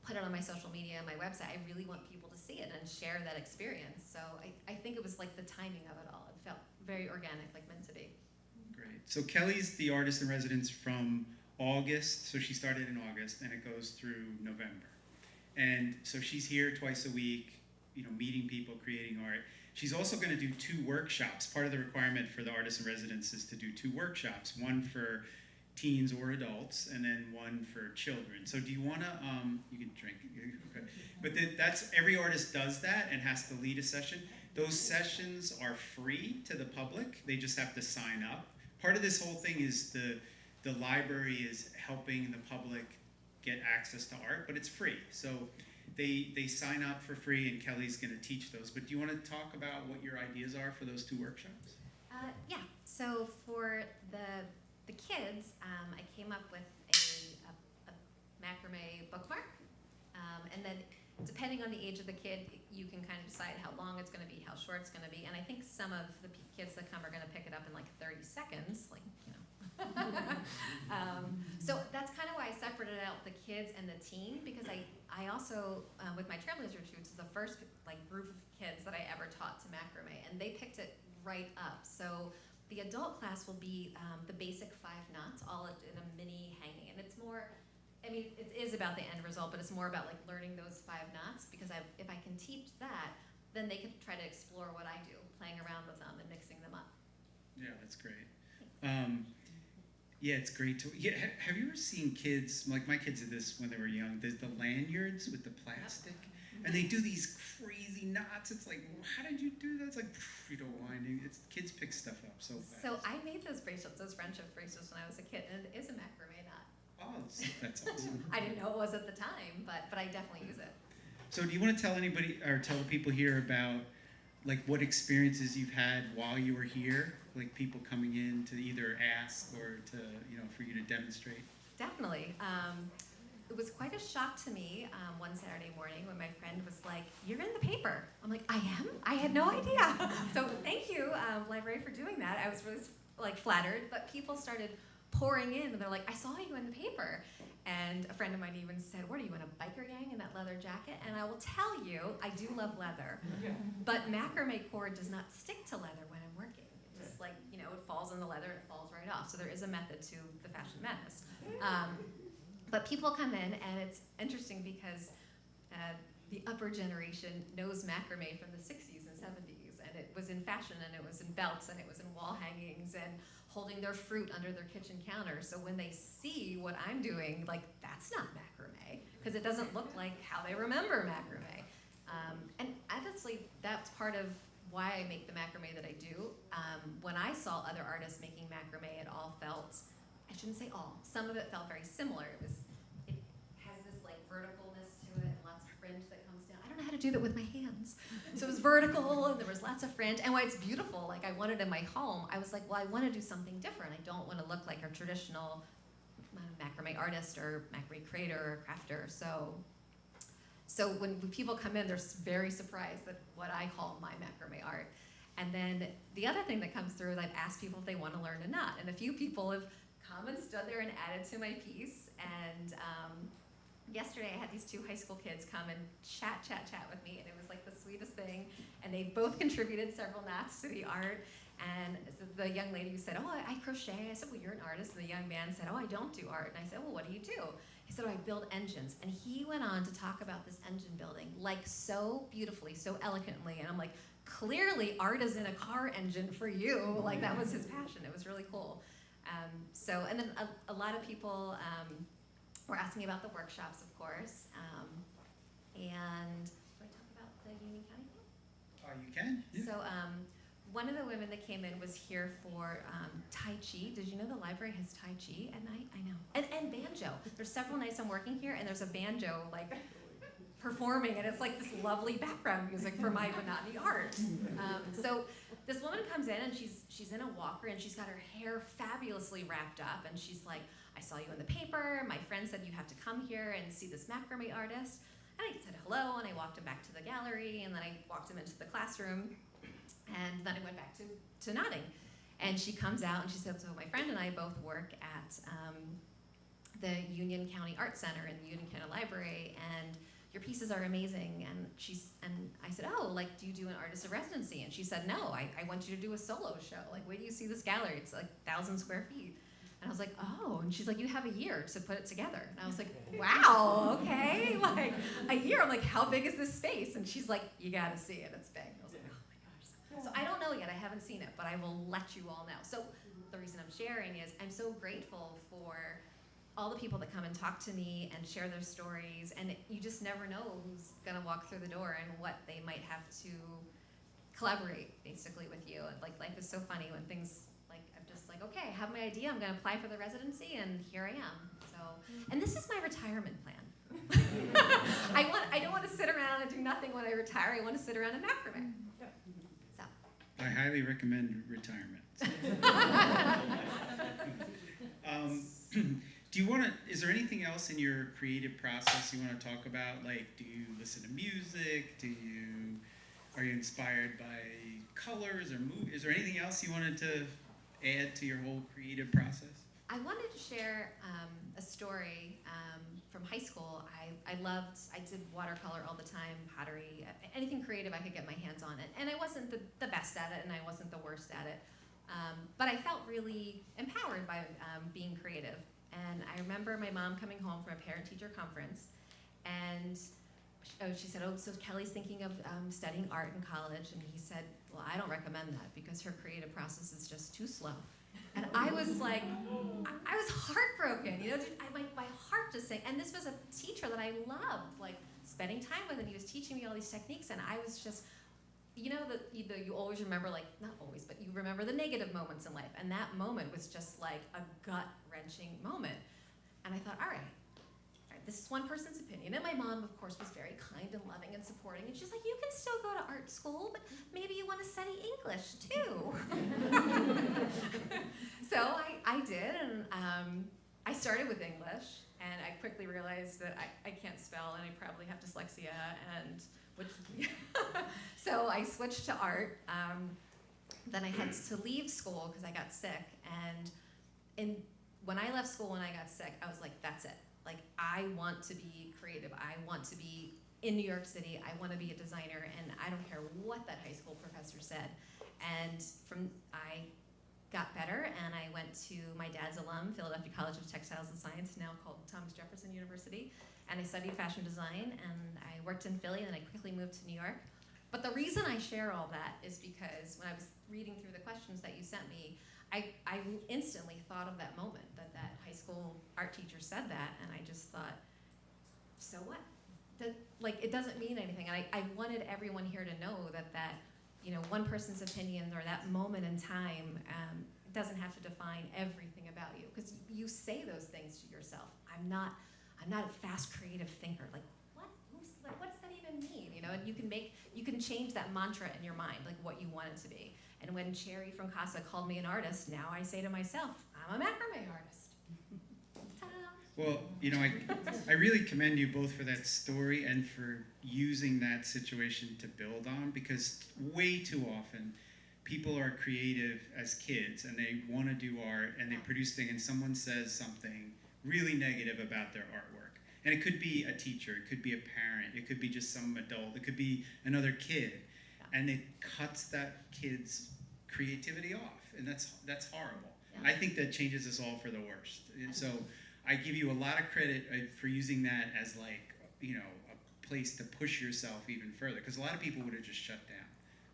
put it on my social media and my website. I really want people to see it and share that experience. So I think it was like the timing of it all. It felt very organic, like meant to be. Great. So Kelly's the artist in residence from August, so she started in August, and it goes through November. And so she's here twice a week, you know, meeting people, creating art. She's also going to do 2 workshops. Part of the requirement for the artist in residence is to do 2 workshops, one for teens or adults, and then one for children. So do you want to, you can drink, okay. But that's, every artist does that and has to lead a session. Those sessions are free to the public. They just have to sign up. Part of this whole thing is the library is helping the public get access to art, but it's free. So they sign up for free, and Kelly's going to teach those. But do you want to talk about what your ideas are for those 2 workshops? Yeah. So for the kids, I came up with a macrame bookmark, and then depending on the age of the kid, you can kind of decide how long it's going to be, how short it's going to be. And I think some of the kids that come are going to pick it up in like 30 seconds, like, you know, So that's kind of why I separated out the kids and the teen, because I also, with my Trailblazer Shoots, the first like group of kids that I ever taught to macrame, and they picked it right up. So the adult class will be the basic 5 knots, all in a mini hanging, and it's more, I mean, it is about the end result, but it's more about like learning those 5 knots, because if I can teach that, then they can try to explore what I do, playing around with them and mixing them up. Yeah, that's great. Yeah, it's great to. Yeah, have you ever seen kids like my kids did this when they were young? There's the lanyards with the plastic, and they do these crazy knots. It's like, how did you do that? It's like, winding. It's kids pick stuff up so fast. So I made those bracelets, those friendship bracelets, when I was a kid, and it is a macrame knot. Oh, that's awesome. I didn't know it was at the time, but I definitely use it. So, do you want to tell anybody or tell the people here about like what experiences you've had while you were here? Like people coming in to either ask or to, for you to demonstrate? Definitely. It was quite a shock to me one Saturday morning when my friend was like, "You're in the paper." I'm like, "I am? I had no idea." So thank you, library, for doing that. I was really flattered, but people started pouring in, and they're like, "I saw you in the paper." And a friend of mine even said, "What are you, in a biker gang in that leather jacket?" And I will tell you, I do love leather, but macrame cord does not stick to leather when I'm working. It just it falls in the leather and it falls right off. So there is a method to the fashion madness. But people come in, and it's interesting because the upper generation knows macrame from the 60s and 70s, and it was in fashion, and it was in belts, and it was in wall hangings, and holding their fruit under their kitchen counter. So when they see what I'm doing, like, that's not macrame, because it doesn't look like how they remember macrame. And honestly, that's part of why I make the macrame that I do. When I saw other artists making macrame, it all felt, I shouldn't say all, some of it felt very similar. It has this like verticalness to it, and lots of fringe that comes down. I don't know how to do that with my hands. So it was vertical, and there was lots of fringe, and why it's beautiful, like I wanted in my home, I was like, well, I want to do something different. I don't want to look like a traditional macrame artist or macrame creator or crafter. So when people come in, they're very surprised at what I call my macrame art. And then the other thing that comes through is I've asked people if they want to learn to knot, and a few people have come and stood there and added to my piece. And yesterday I had these 2 high school kids come and chat with me, and it was like the sweetest thing. And they both contributed several knots to the art. And the young lady who said, "Oh, I crochet." I said, "Well, you're an artist." And the young man said, "Oh, I don't do art." And I said, "Well, what do you do?" He said, "Oh, I build engines." And he went on to talk about this engine building, like so beautifully, so eloquently. And I'm like, clearly art is in a car engine for you. Like that was his passion. It was really cool. And then a lot of people were asking about the workshops, of course. And do I talk about the Union County thing? You can. Yeah. So one of the women that came in was here for Tai Chi. Did you know the library has Tai Chi at night? I know. And banjo. There's several nights I'm working here, and there's a banjo like performing, and it's like this lovely background music for my monotony art. So this woman comes in, and she's in a walker, and she's got her hair fabulously wrapped up, and she's like, "I saw you in the paper. My friend said you have to come here and see this macrame artist." And I said hello, and I walked him back to the gallery, and then I walked him into the classroom, and then I went back to knotting. And she comes out, and she said, "So my friend and I both work at the Union County Art Center in the Union County Library, and your pieces are amazing." And I said, "Oh, like, do you do an artist of residency?" And she said, "No, I want you to do a solo show. Like, wait till you see this gallery. It's like 1,000 square feet." And I was like, "Oh," and she's like, "You have a year to put it together." And I was like, "Wow, okay, like a year." I'm like, "How big is this space?" And she's like, "You gotta see it, it's big." I was like, "Oh my gosh." So I don't know yet, I haven't seen it, but I will let you all know. So the reason I'm sharing is I'm so grateful for all the people that come and talk to me and share their stories, and you just never know who's gonna walk through the door and what they might have to collaborate basically with you. And like life is so funny when things like I'm just like, okay, I have my idea, I'm gonna apply for the residency, and here I am. So, and this is my retirement plan. I don't want to sit around and do nothing when I retire. I want to sit around and macrame. So. I highly recommend retirement. Is there anything else in your creative process you want to talk about? Like, do you listen to music? Are you inspired by colors or movies? Is there anything else you wanted to add to your whole creative process? I wanted to share a story from high school. I did watercolor all the time, pottery, anything creative I could get my hands on. And I wasn't the best at it, and I wasn't the worst at it. But I felt really empowered by being creative. And I remember my mom coming home from a parent-teacher conference, and she said, "Oh, so Kelly's thinking of studying art in college." And he said, "Well, I don't recommend that because her creative process is just too slow." And I was like, I was heartbroken, you know, my heart just sank. And this was a teacher that I loved, like spending time with, and he was teaching me all these techniques, and I was just, you know, you always remember, like, not always, but you remember the negative moments in life. And that moment was just like a gut-wrenching moment. And I thought, all right, this is one person's opinion. And my mom, of course, was very kind and loving and supporting. And she's like, you can still go to art school, but maybe you want to study English too. So I did, and I started with English, and I quickly realized that I can't spell, and I probably have dyslexia, and so I switched to art. Then I had to leave school because I got sick, and when I left school and I got sick, I was like, that's it. Like, I want to be creative. I want to be in New York City. I want to be a designer, and I don't care what that high school professor said. And I got better, and I went to my dad's alum, Philadelphia College of Textiles and Science, now called Thomas Jefferson University, and I studied fashion design, and I worked in Philly, and I quickly moved to New York. But the reason I share all that is because when I was reading through the questions that you sent me, I instantly thought of that moment that high school art teacher said that, and I just thought, so what? It doesn't mean anything. And I wanted everyone here to know that you know, one person's opinion or that moment in time doesn't have to define everything about you, because you say those things to yourself. I'm not a fast creative thinker. Like, what? What does that even mean? You know, and you can change that mantra in your mind, like what you want it to be. And when Cherry from Casa called me an artist, now I say to myself, I'm a macrame artist. Ta-da. Well, you know, I really commend you both for that story and for using that situation to build on, because way too often people are creative as kids and they want to do art and they produce things, and someone says something really negative about their artwork. And it could be a teacher, it could be a parent, it could be just some adult, it could be another kid. And it cuts that kid's creativity off, and that's horrible. Yeah. I think that changes us all for the worst. And so I give you a lot of credit for using that as, like, you know, a place to push yourself even further, because a lot of people would have just shut down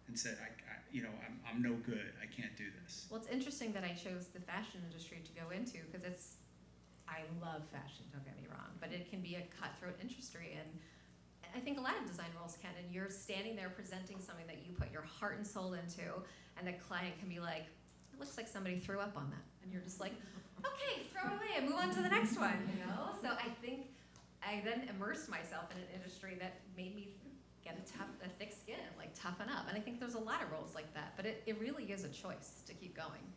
and said, I'm no good, I can't do this. Well, it's interesting that I chose the fashion industry to go into, because I love fashion, don't get me wrong, but it can be a cutthroat industry, and I think a lot of design roles can, and you're standing there presenting something that you put your heart and soul into, and the client can be like, it looks like somebody threw up on that. And you're just like, okay, throw it away and move on to the next one, you know? So I think I then immersed myself in an industry that made me get a thick skin, like toughen up. And I think there's a lot of roles like that, but it really is a choice to keep going.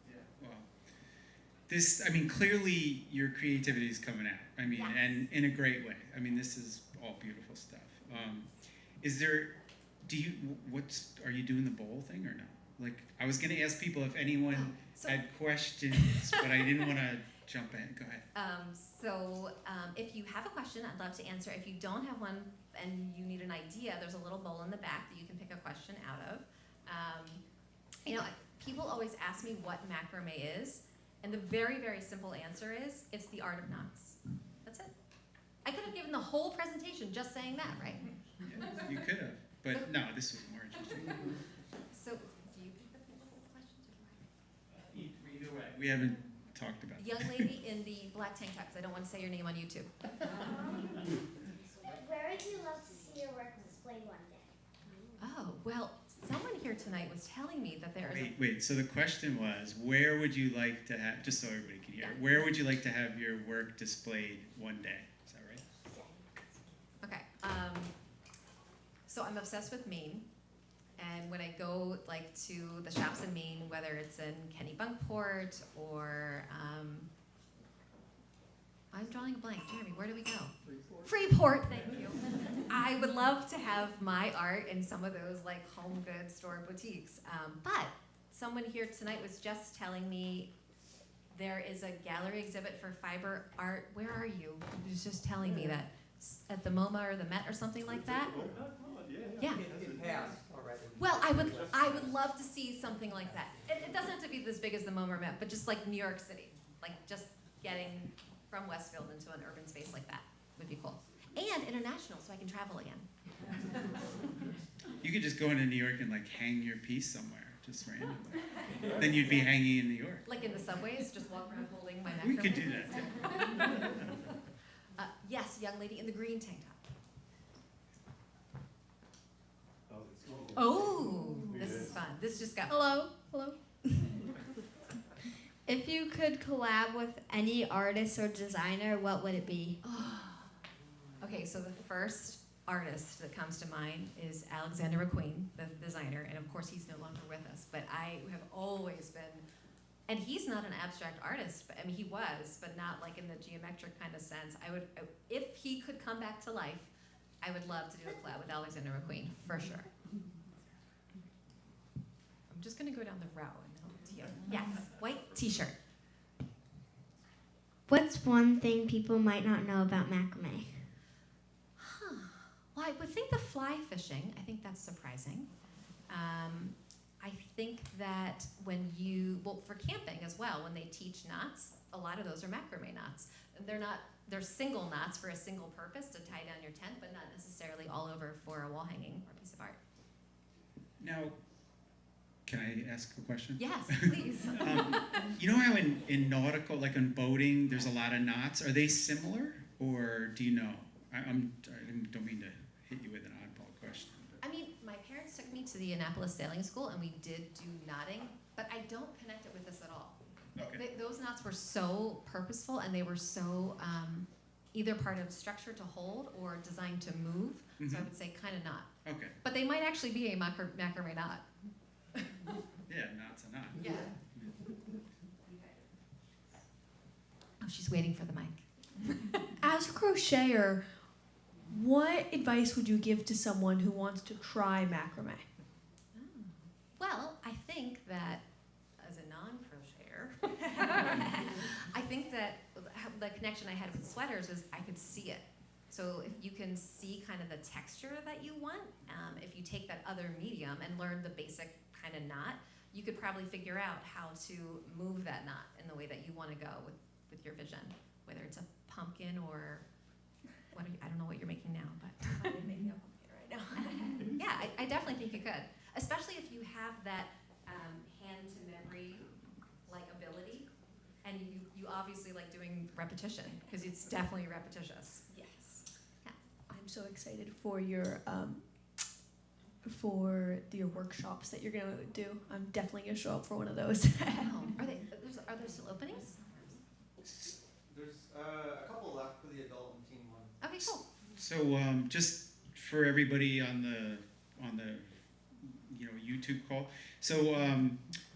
Yeah, well, clearly your creativity is coming out. Yes. And in a great way. This is all beautiful stuff. Are you doing the bowl thing or no? Like, I was gonna ask people if anyone had questions, but I didn't want to jump in. Go ahead. If you have a question, I'd love to answer. If you don't have one and you need an idea, there's a little bowl in the back that you can pick a question out of. People always ask me what macrame is, and the very, very simple answer is, it's the art of knots. That's it. I could have given the whole presentation just saying that, right? Yeah, you could have, but no, this was more interesting. So, do you pick the little questions or do I? Either way, we haven't talked about it. Young lady in the black tank top, 'cause I don't want to say your name on YouTube. Where would you love to see your work displayed one day? Oh, well, someone here tonight was telling me that there is Wait, so the question was, where would you like to have, just so everybody can hear, Yeah. where would you like to have your work displayed one day? Is that right? Okay, so I'm obsessed with Maine, and when I go to the shops in Maine, whether it's in Kennebunkport or I'm drawing a blank. Jeremy, where do we go? Freeport, thank you. I would love to have my art in some of those home goods store boutiques, but someone here tonight was just telling me There is a gallery exhibit for fiber art. Where are you? He was just telling me that at the MoMA or the Met or something like that. Yeah. It passed already. Well, I would love to see something like that. It doesn't have to be as big as the MoMA or Met, but just like New York City, like just getting from Westfield into an urban space like that would be cool. And international, so I can travel again. You could just go into New York and like hang your piece somewhere, just randomly. Then you'd be hanging in New York. Like in the subways, just walk around holding my macrame. We could do that too. Yes, young lady in the green tank top. Oh, this is fun. This just got. Hello. If you could collab with any artist or designer, what would it be? Okay, so the first artist that comes to mind is Alexander McQueen, the designer, and of course he's no longer with us, but I have always been, and he's not an abstract artist, but I mean he was, but not like in the geometric kind of sense. If he could come back to life, I would love to do a collab with Alexander McQueen, for sure. I'm just gonna go down the row and then I'll get to you. Yes, white t-shirt. What's one thing people might not know about macrame? Well, I would think the fly fishing, I think that's surprising. I think that for camping as well, when they teach knots, a lot of those are macrame knots. They're single knots for a single purpose to tie down your tent, but not necessarily all over for a wall hanging or a piece of art. Now, can I ask a question? Yes, please. You know how in nautical, like in boating, there's a lot of knots? Are they similar, or do you know? I don't mean to hit you with an oddball question. But. I mean, my parents took me to the Annapolis Sailing School, and we did do knotting, but I don't connect it with this at all. Okay. Those knots were so purposeful, and they were so either part of structure to hold or designed to move. So I would say kind of knot. Okay. But they might actually be a macrame knot. Yeah, knot's a knot. Yeah. Oh, she's waiting for the mic. As a crocheter, what advice would you give to someone who wants to try macrame? Well, I think that as a non-crocheter, I think that the connection I had with sweaters was I could see it. So if you can see kind of the texture that you want, if you take that other medium and learn the basic kind of knot, you could probably figure out how to move that knot in the way that you want to go with your vision, whether it's a pumpkin or I don't know what you're making now, but I'm making a pumpkin right now. yeah, I definitely think you could, especially if you have that hand to memory like ability, and you obviously like doing repetition because it's definitely repetitious. Yes. Yeah. I'm so excited for your workshops that you're gonna do. I'm definitely gonna show up for one of those. Oh, are there still openings? There's a couple left for the adult and teen one. Okay, cool. So just for everybody on the YouTube call. So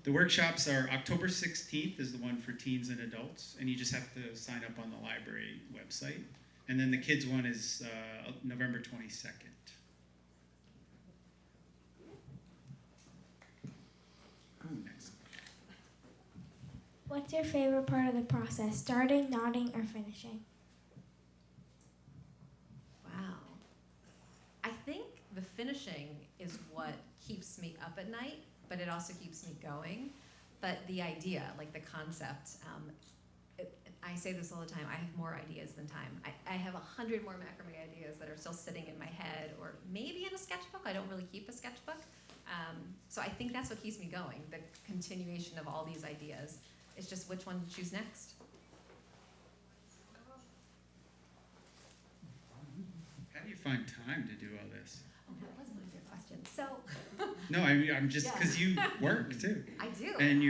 the workshops are October 16th is the one for teens and adults, and you just have to sign up on the library website. And then the kids one is November 22nd. Ooh, next. What's your favorite part of the process? Starting, knotting, or finishing? Wow. I think the finishing is what keeps me up at night, but it also keeps me going. But the idea, like the concept, I say this all the time, I have more ideas than time. I have 100 more macrame ideas that are still sitting in my head, or maybe in a sketchbook. I don't really keep a sketchbook. So I think that's what keeps me going, the continuation of all these ideas. It's just which one to choose next. How do you find time to do all this? Oh, that was one of your questions. So No, I'm just because you work too, I do. and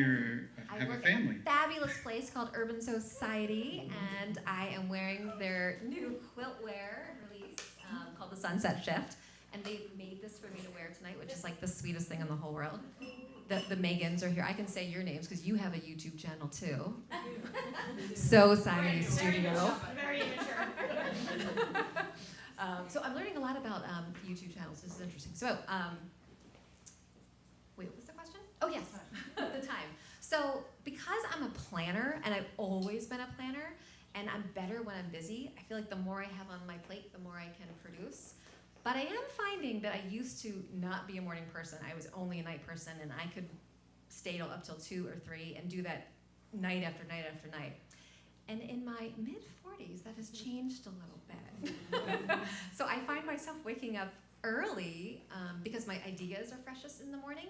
I have a work family. at a fabulous place called Urban Society, and I am wearing their new quiltwear release called the Sunset Shift. And they made this for me to wear tonight, which is like the sweetest thing in the whole world. The Megans are here. I can say your names because you have a YouTube channel too. Society Studio. Very immature. So I'm learning a lot about YouTube channels. This is interesting. So, wait, what was the question? Oh yes, the time. So So because I'm a planner, and I've always been a planner, and I'm better when I'm busy, I feel like the more I have on my plate, the more I can produce. But I am finding that I used to not be a morning person. I was only a night person, and I could stay up till 2 or 3 and do that night after night after night. And in my mid-40s, that has changed a little bit. So I find myself waking up early because my ideas are freshest in the morning.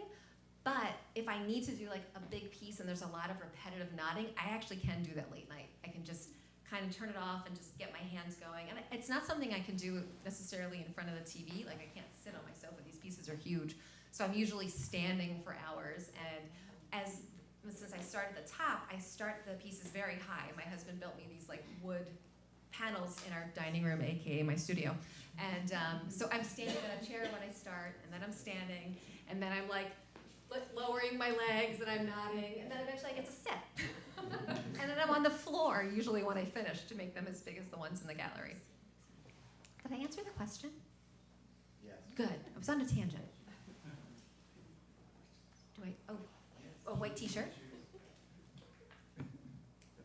But if I need to do like a big piece and there's a lot of repetitive nodding, I actually can do that late night. I can just kind of turn it off and just get my hands going. And it's not something I can do necessarily in front of the TV. Like I can't sit on my sofa. These pieces are huge. So I'm usually standing for hours. And since I start at the top, I start the pieces very high. My husband built me these like wood panels in our dining room, AKA my studio. And so I'm standing in a chair when I start, and then I'm standing, and then I'm like lowering my legs, and I'm nodding, and then eventually I get to sit. And then I'm on the floor, usually when I finish, to make them as big as the ones in the gallery. Did I answer the question? Yes. Good. I was on a tangent. A white t-shirt?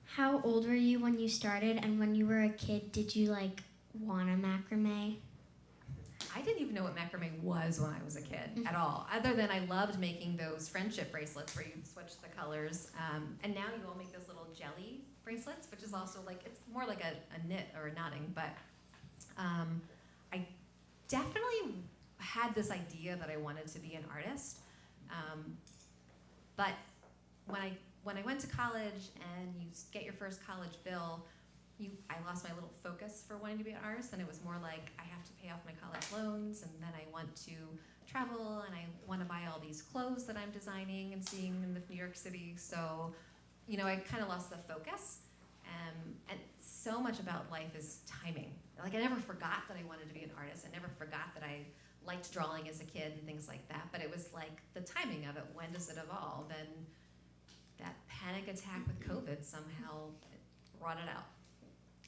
How old were you when you started, and when you were a kid, did you like want a macrame? I didn't even know what macrame was when I was a kid at all, other than I loved making those friendship bracelets where you'd switch the colors. And now you all make those little jelly bracelets, which is also like, it's more like a knit or a knotting, but I definitely had this idea that I wanted to be an artist. But when I went to college and you get your first college bill, I lost my little focus for wanting to be an artist, and it was more like I have to pay off my college loans, and then I want to travel, and I want to buy all these clothes that I'm designing and seeing in New York City. So, I kind of lost the focus. And so much about life is timing. Like I never forgot that I wanted to be an artist. I never forgot that I liked drawing as a kid and things like that. But it was like the timing of it. When does it evolve? And that panic attack with COVID somehow brought it out.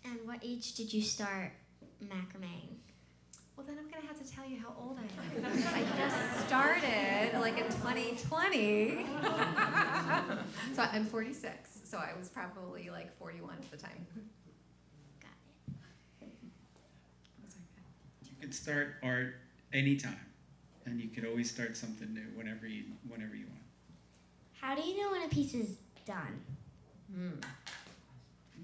And what age did you start macrameing? Well, then I'm going to have to tell you how old I am. I just started like in 2020. So I'm 46. So I was probably like 41 at the time. Got it. You can start art anytime, and you could always start something new whenever you want. How do you know when a piece is done?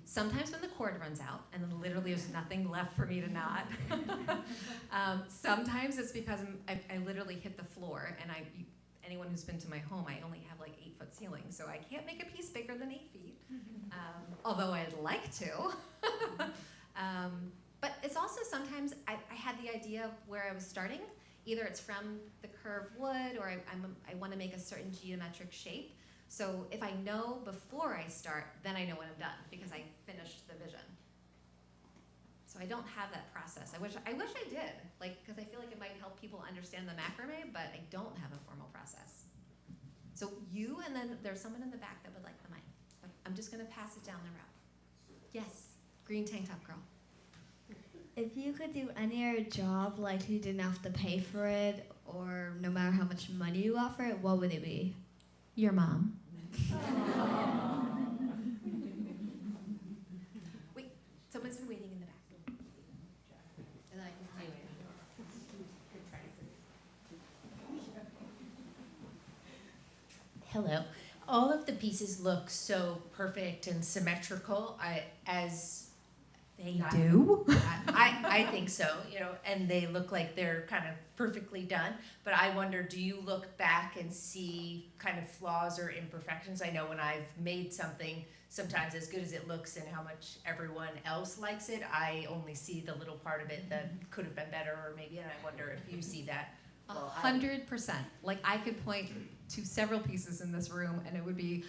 Sometimes when the cord runs out and then literally there's nothing left for me to knot. Sometimes it's because I literally hit the floor, and anyone who's been to my home, I only have like 8-foot ceiling, so I can't make a piece bigger than 8 feet, although I'd like to. But it's also sometimes I had the idea of where I was starting. Either it's from the curved wood, or I want to make a certain geometric shape. So if I know before I start, then I know when I'm done, because I finished the vision. So I don't have that process. I wish I did, because I feel like it might help people understand the macrame, but I don't have a formal process. So you, and then there's someone in the back that would like the mic. I'm just going to pass it down the row. Yes, green tank top girl. If you could do any other job, like you didn't have to pay for it, or no matter how much money you got for it, what would it be? Your mom. Wait, someone's been waiting in the back. And then I can continue. Hello. All of the pieces look so perfect and symmetrical. They do? I think so, and they look like they're kind of perfectly done. But I wonder, do you look back and see kind of flaws or imperfections? I know when I've made something, sometimes as good as it looks and how much everyone else likes it, I only see the little part of it that could have been better, or maybe, and I wonder if you see that. 100%. Like I could point to several pieces in this room, and it would be,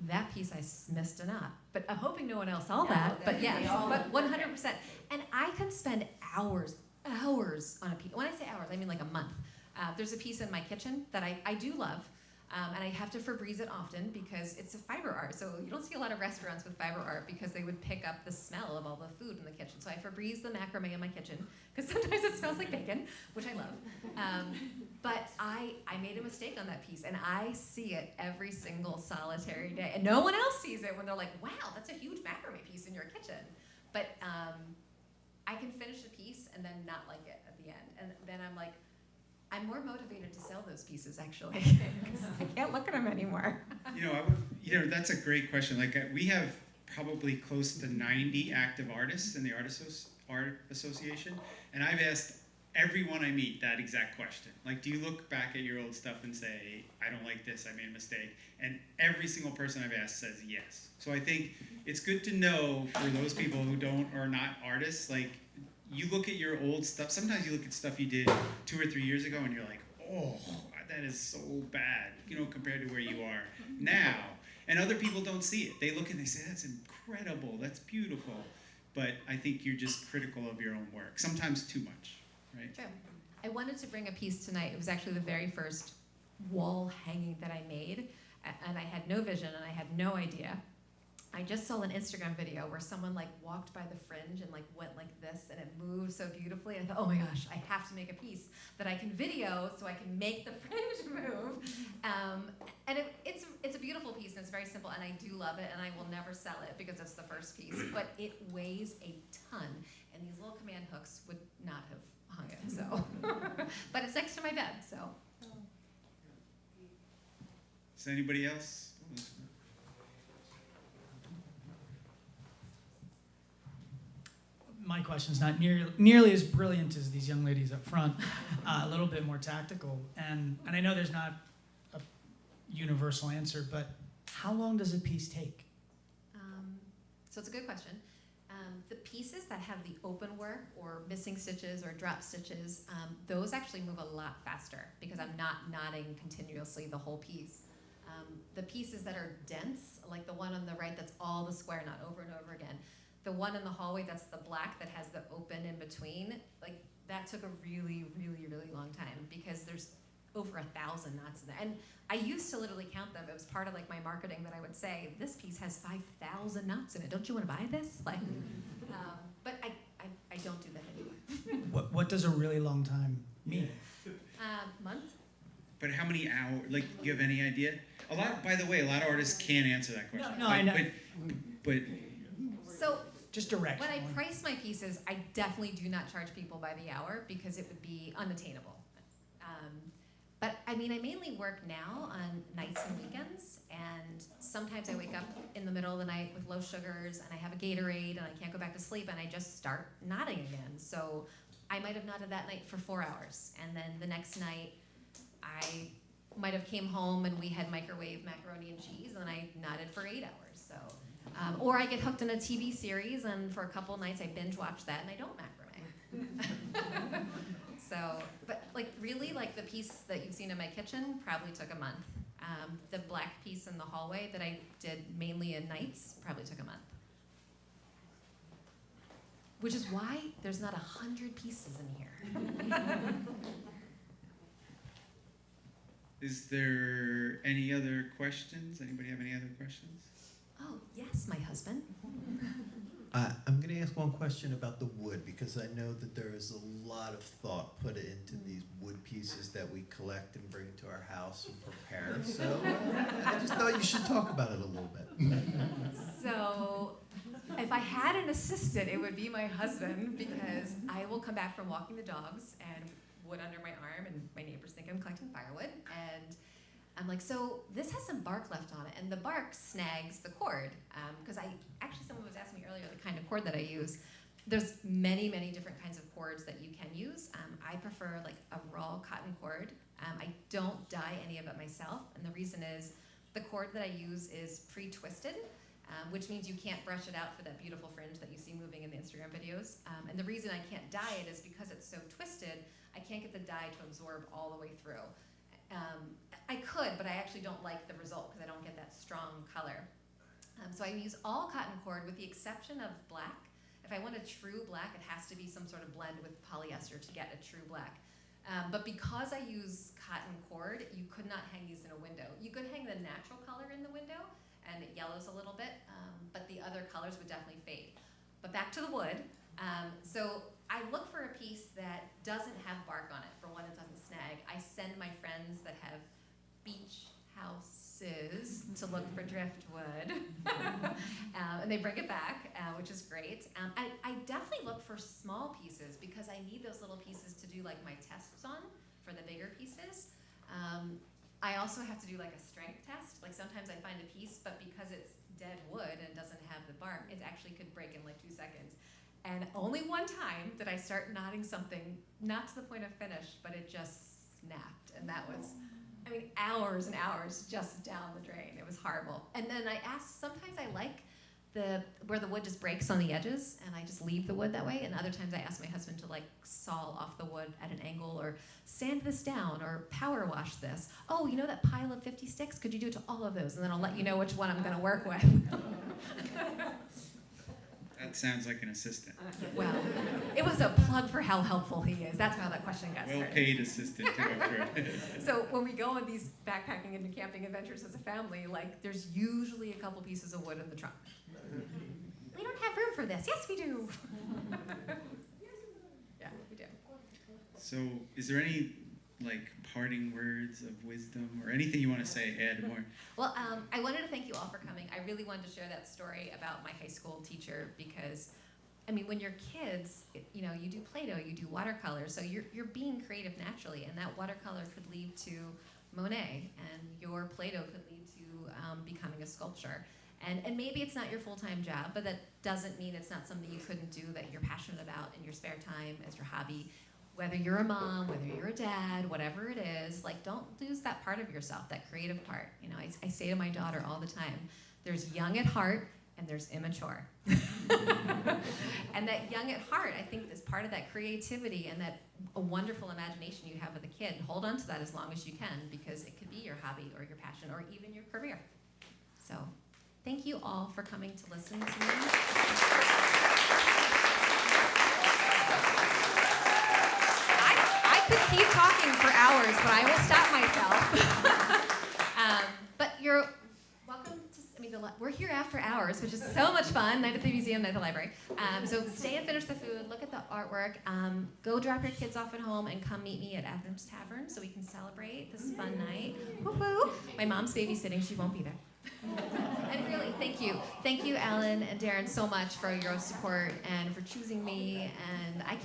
that piece I missed a knot. But I'm hoping no one else saw that. But yes, but 100%. And I can spend hours on a piece. When I say hours, I mean like a month. There's a piece in my kitchen that I do love. And I have to Febreze it often because it's a fiber art. So you don't see a lot of restaurants with fiber art because they would pick up the smell of all the food in the kitchen. So I Febreze the macrame in my kitchen because sometimes it smells like bacon, which I love. But I made a mistake on that piece, and I see it every single solitary day. And no one else sees it when they're like, wow, that's a huge macrame piece in your kitchen. But I can finish a piece and then not like it at the end. And then I'm like, I'm more motivated to sell those pieces, actually, because I can't look at them anymore. That's a great question. Like, we have probably close to 90 active artists in the Art Association, and I've asked everyone I meet that exact question. Like, do you look back at your old stuff and say, I don't like this, I made a mistake? And every single person I've asked says yes. So I think it's good to know for those people who are not artists, like, you look at your old stuff. Sometimes you look at stuff you did 2 or 3 years ago and you're like, oh, that is so bad, compared to where you are now. And other people don't see it. They look and they say, that's incredible, that's beautiful. But I think you're just critical of your own work, sometimes too much, right? True. I wanted to bring a piece tonight. It was actually the very first wall hanging that I made, and I had no vision and I had no idea. I just saw an Instagram video where someone walked by the fringe and went like this, and it moved so beautifully. And I thought, oh my gosh, I have to make a piece that I can video so I can make the fringe move. And it's a beautiful piece, and it's very simple, and I do love it, and I will never sell it because it's the first piece. But it weighs a ton, and these little command hooks would not have hung it. So, but it's next to my bed, so. Is anybody else? My question's not nearly as brilliant as these young ladies up front, a little bit more tactical. And I know there's not a universal answer, but how long does a piece take? So it's a good question. The pieces that have the open work or missing stitches or drop stitches, those actually move a lot faster because I'm not knotting continuously the whole piece. The pieces that are dense, like the one on the right that's all the square knot over and over again, the one in the hallway that's the black that has the open in between, that took a really, really, really long time because there's over 1,000 knots in there. And I used to literally count them. It was part of my marketing that I would say, this piece has 5,000 knots in it. Don't you want to buy this? But I don't do that anymore. What does a really long time mean? Month? But how many hours? Do you have any idea? By the way, a lot of artists can't answer that question. No, I know. But So just direction. when I price my pieces, I definitely do not charge people by the hour because it would be unattainable. But I mainly work now on nights and weekends, and sometimes I wake up in the middle of the night with low sugars, and I have a Gatorade, and I can't go back to sleep, and I just start knotting again. So I might have knotted that night for 4 hours, and then the next night I might have came home and we had microwave macaroni and cheese, and I knotted for 8 hours. So, or I get hooked in a TV series, and for a couple nights I binge watch that, and I don't macrame. So, but really, the piece that you've seen in my kitchen probably took a month. The black piece in the hallway that I did mainly in nights probably took a month. Which is why there's not 100 pieces in here. is there any other questions? Anybody have any other questions? Oh, yes, my husband. I'm going to ask one question about the wood, because I know that there is a lot of thought put into these wood pieces that we collect and bring to our house and prepare. So I just thought you should talk about it a little bit. So if I had an assistant, it would be my husband, because I will come back from walking the dogs and wood under my arm, and my neighbors think I'm collecting firewood, and I'm like, so this has some bark left on it, and the bark snags the cord, because someone was asking me earlier the kind of cord that I use. There's many, many different kinds of cords that you can use. I prefer a raw cotton cord. I don't dye any of it myself, and the reason is the cord that I use is pre-twisted, which means you can't brush it out for that beautiful fringe that you see moving in the Instagram videos. And the reason I can't dye it is because it's so twisted, I can't get the dye to absorb all the way through. I could, but I actually don't like the result because I don't get that strong color. So I use all cotton cord with the exception of black. If I want a true black, it has to be some sort of blend with polyester to get a true black. But because I use cotton cord, you could not hang these in a window. You and it yellows a little bit, but the other colors would definitely fade. But back to the wood. So I look for a piece that doesn't have bark on it, for one, it doesn't snag. I send my friends that have beach houses to look for driftwood, and they bring it back, which is great. I definitely look for small pieces because I need those little pieces to do like my tests on for the bigger pieces. I also have to do like a strength test. Like sometimes I find a piece, but because it's dead wood and doesn't have the bark, it actually could break in like 2 seconds. And only one time did I start knotting something, not to the point of finish, but it just snapped. And that was, I mean, hours and hours just down the drain. It was horrible. And then I asked, sometimes I like where the wood just breaks on the edges, and I just leave the wood that way. And other times I ask my husband to like saw off the wood at an angle, or sand this down, or power wash this. Oh, you know that pile of 50 sticks? Could you do it to all of those? And then I'll let you know which one I'm gonna work with. That sounds like an assistant. Well, it was a plug for how helpful he is. That's how that question got started. Well-paid assistant to go through it. So when we go on these backpacking and camping adventures as a family, like there's usually a couple pieces of wood in the trunk. We don't have room for this. Yes, we do. Yeah, we do. So, is there any like parting words of wisdom or anything you want to say? Add more. Well, I wanted to thank you all for coming. I really wanted to share that story about my high school teacher because, I mean, when you're kids, you know, you do Play-Doh, you do watercolor, so you're being creative naturally, and that watercolor could lead to Monet, and your Play-Doh could lead to becoming a sculpture. And maybe it's not your full-time job, but that doesn't mean it's not something you couldn't do that you're passionate about in your spare time as your hobby. Whether you're a mom, whether you're a dad, whatever it is, like don't lose that part of yourself, that creative part. You know, I say to my daughter all the time, there's young at heart and there's immature. And that young at heart, I think, is part of that creativity and that a wonderful imagination you have with a kid. Hold on to that as long as you can because it could be your hobby or your passion or even your career. So thank you all for coming to listen to me. I could keep talking for hours, but I will stop myself. But you're welcome to, we're here after hours, which is so much fun. Night at the museum, night at the library. So stay and finish the food, look at the artwork, go drop your kids off at home and come meet me at Athens Tavern so we can celebrate this fun night. Woo-hoo. My mom's babysitting, she won't be there. And really, thank you. Thank you, Alan and Darren, so much for your support and for choosing me. And I can't